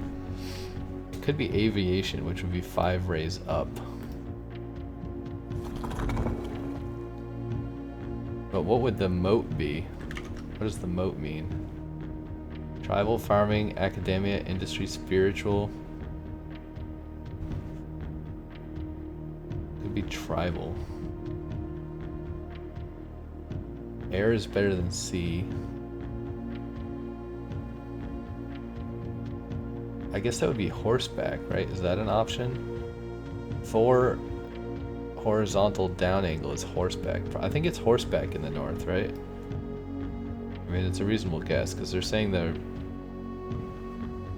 It could be aviation, which would be 5 rays up. But what would the moat be? What does the moat mean? Tribal, farming, academia, industry, spiritual. Could be tribal. Air is better than sea. I guess that would be horseback, right? Is that an option? 4 horizontal down angle is horseback. I think it's horseback in the north, right? I mean, it's a reasonable guess because they're saying the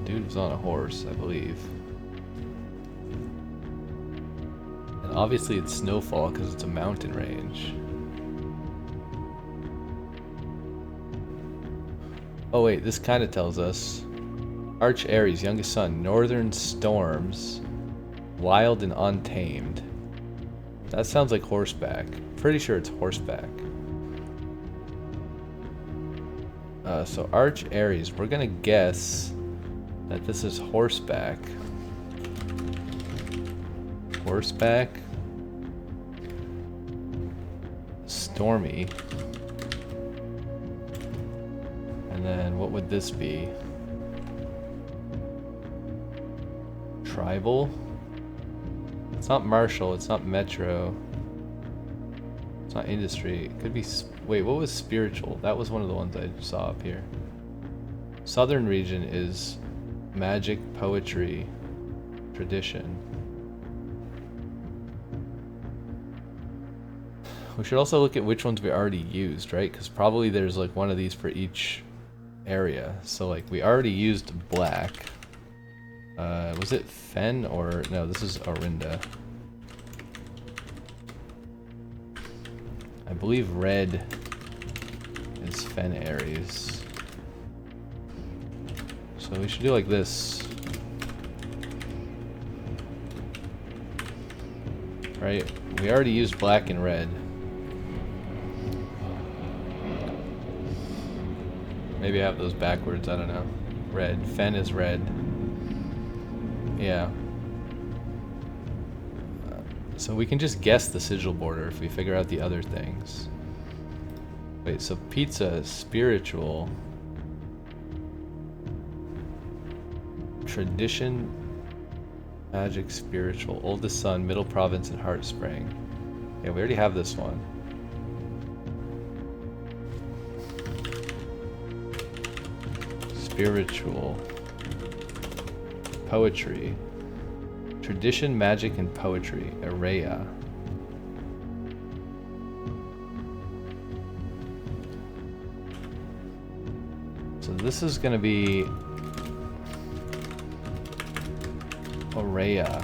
dude was on a horse, I believe. And obviously it's snowfall because it's a mountain range. Oh wait, this kind of tells us. Arch Aries, youngest son, northern storms, wild and untamed. That sounds like horseback. Pretty sure it's horseback. So Arch Aries, we're gonna guess that this is horseback. Horseback. Stormy. And then what would this be? Tribal? It's not martial, it's not metro. It's not industry. It could be... Wait, what was spiritual? That was one of the ones I saw up here. Southern region is magic, poetry, tradition. We should also look at which ones we already used, right? Because probably there's like one of these for each area. So like we already used black. Was it Fen or... No, this is Orinda. I believe red is Fen Aries. So we should do like this. Right? We already used black and red. Maybe I have those backwards, I don't know. Red. Fen is red. Yeah. So we can just guess the sigil border if we figure out the other things. Wait, so pizza is spiritual. Tradition, magic, spiritual. Oldest son, middle province, and heart spring. Yeah, we already have this one. Spiritual. Poetry. Tradition, magic, and poetry. Araya. So this is going to be Araya.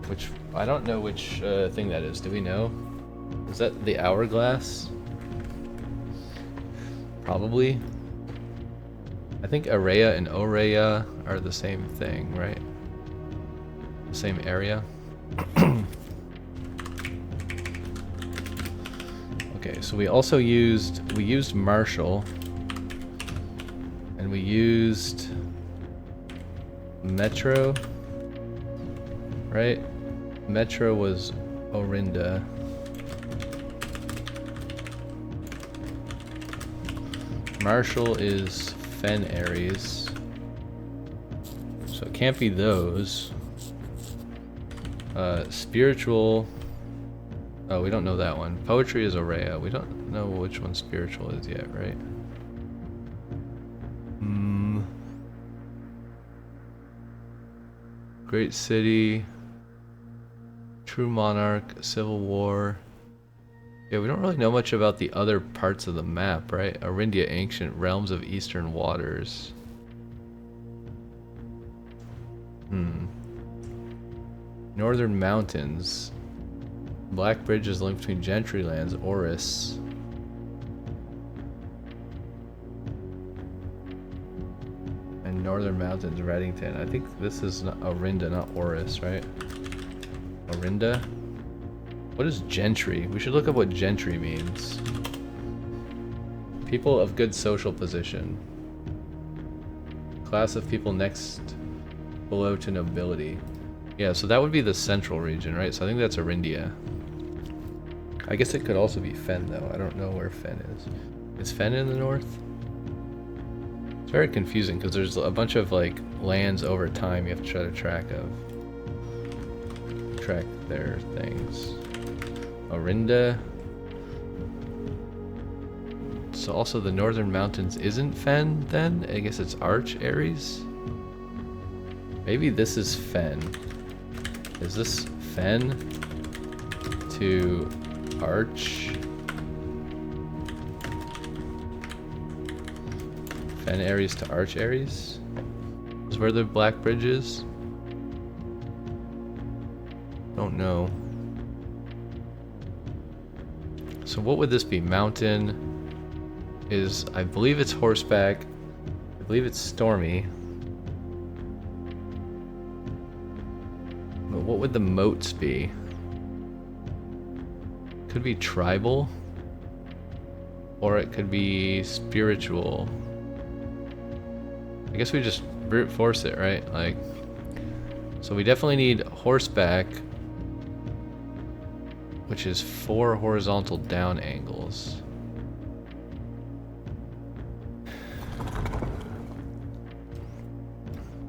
Which, I don't know which thing that is. Do we know? Is that the hourglass? Probably. I think Araya and Oraya are the same thing, right? The same area. Okay, Okay, so we also used Marshall, and we used Metro, right? Metro was Orinda. Marshall is Fen Aries. So it can't be those. Spiritual. Oh, we don't know that one. Poetry is Aurea. We don't know which one spiritual is yet, right? Great City. True Monarch. Civil War. Yeah, we don't really know much about the other parts of the map, right? Arindia, Ancient Realms of Eastern Waters. Northern Mountains. Black Bridge is linked between Gentrylands, Oris. And Northern Mountains, Reddington. I think this is Orinda, not Oris, right? Orinda? What is Gentry? We should look up what Gentry means. People of good social position. Class of people next below to nobility. Yeah, so that would be the central region, right? So I think that's Arindia. I guess it could also be Fen, though. I don't know where Fen is. Is Fen in the north? It's very confusing because there's a bunch of like lands over time you have to try to track their things. Orinda. So also the Northern Mountains isn't Fen then? I guess it's Arch Aries? Maybe this is Fen. Is this Fen to Arch? Fen Aries to Arch Aries? Is where the Black Bridge is? Don't know. So what would this be? Mountain is, I believe it's horseback. I believe it's stormy. But what would the moats be? Could be tribal. Or it could be spiritual. I guess we just brute force it, right? Like, so we definitely need horseback, which is 4 horizontal down angles.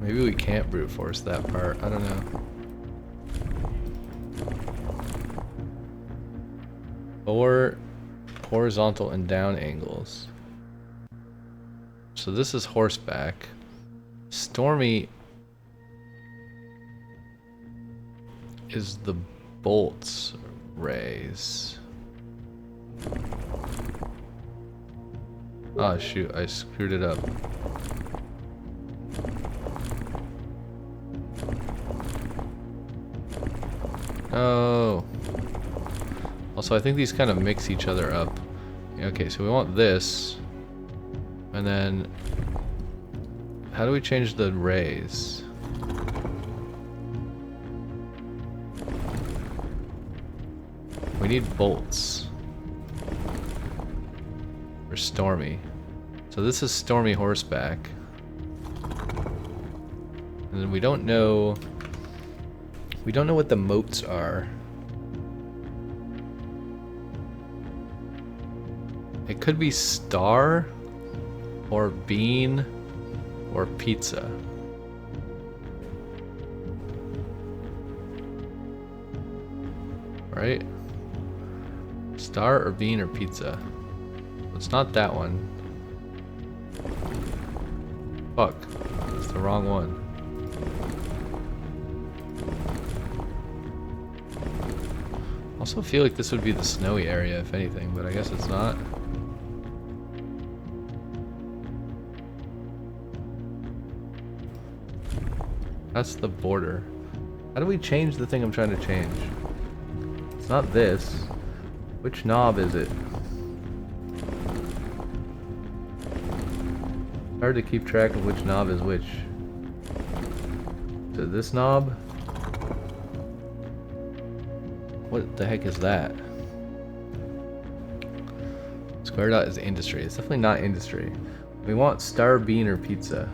Maybe we can't brute force that part. I don't know. 4 horizontal and down angles. So this is horseback. Stormy is the bolts rays. Oh shoot, I screwed it up. Oh. Also, I think these kind of mix each other up. Okay, so we want this. And then how do we change the rays? We need bolts for Stormy. So this is Stormy horseback. And then we don't know what the moats are. It could be star or bean or pizza. Right? Star or bean or pizza. It's not that one. Fuck. It's the wrong one. Also feel like this would be the snowy area if anything, but I guess it's not. That's the border. How do we change the thing I'm trying to change? It's not this. Which knob is it? Hard to keep track of which knob is which. Is it this knob? What the heck is that? Square dot is industry. It's definitely not industry. We want star bean or pizza.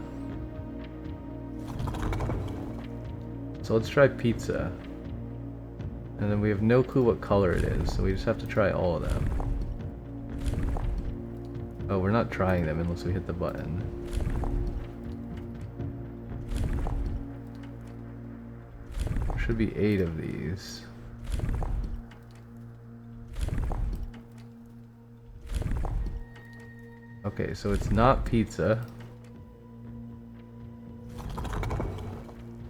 So let's try pizza. And then we have no clue what color it is, so we just have to try all of them. Oh, we're not trying them unless we hit the button. There should be 8 of these. Okay, so it's not pizza.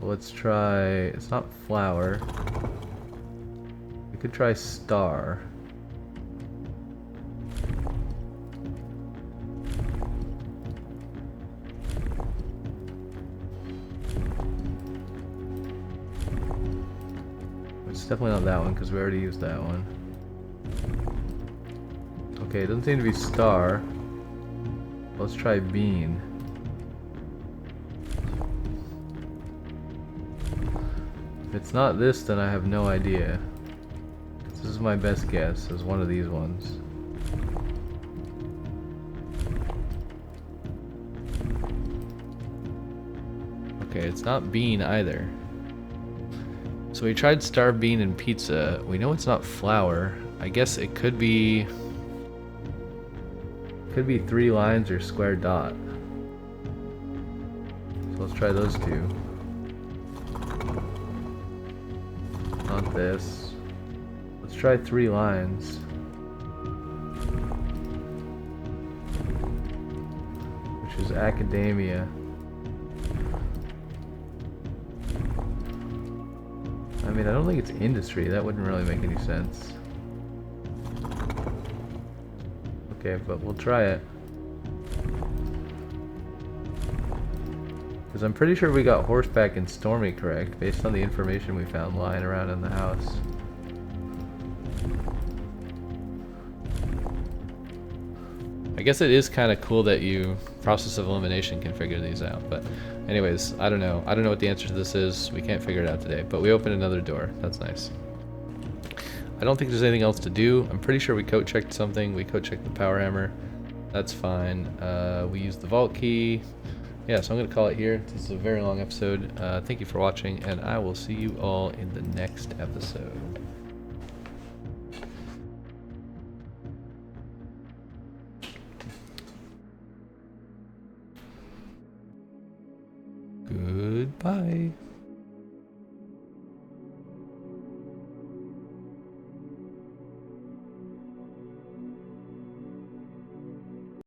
Let's try... It's not flour. We could try star. It's definitely not that one because we already used that one. Okay, it doesn't seem to be star. Let's try bean. If it's not this, then I have no idea. This is my best guess as one of these ones. Okay, it's not bean either. So we tried star bean and pizza. We know it's not flour. I guess it could be 3 lines or square dot. So let's try those two. Not this. Let's try 3 lines. Which is academia. I mean, I don't think it's industry. That wouldn't really make any sense. Okay, but we'll try it. Because I'm pretty sure we got horseback and stormy correct based on the information we found lying around in the house. I guess it is kind of cool that you, process of elimination, can figure these out. But anyways, I don't know. I don't know what the answer to this is. We can't figure it out today. But we opened another door. That's nice. I don't think there's anything else to do. I'm pretty sure we code checked something. We code checked the power hammer. That's fine. We used the vault key. Yeah, so I'm going to call it here. This is a very long episode. Thank you for watching, and I will see you all in the next episode. Goodbye.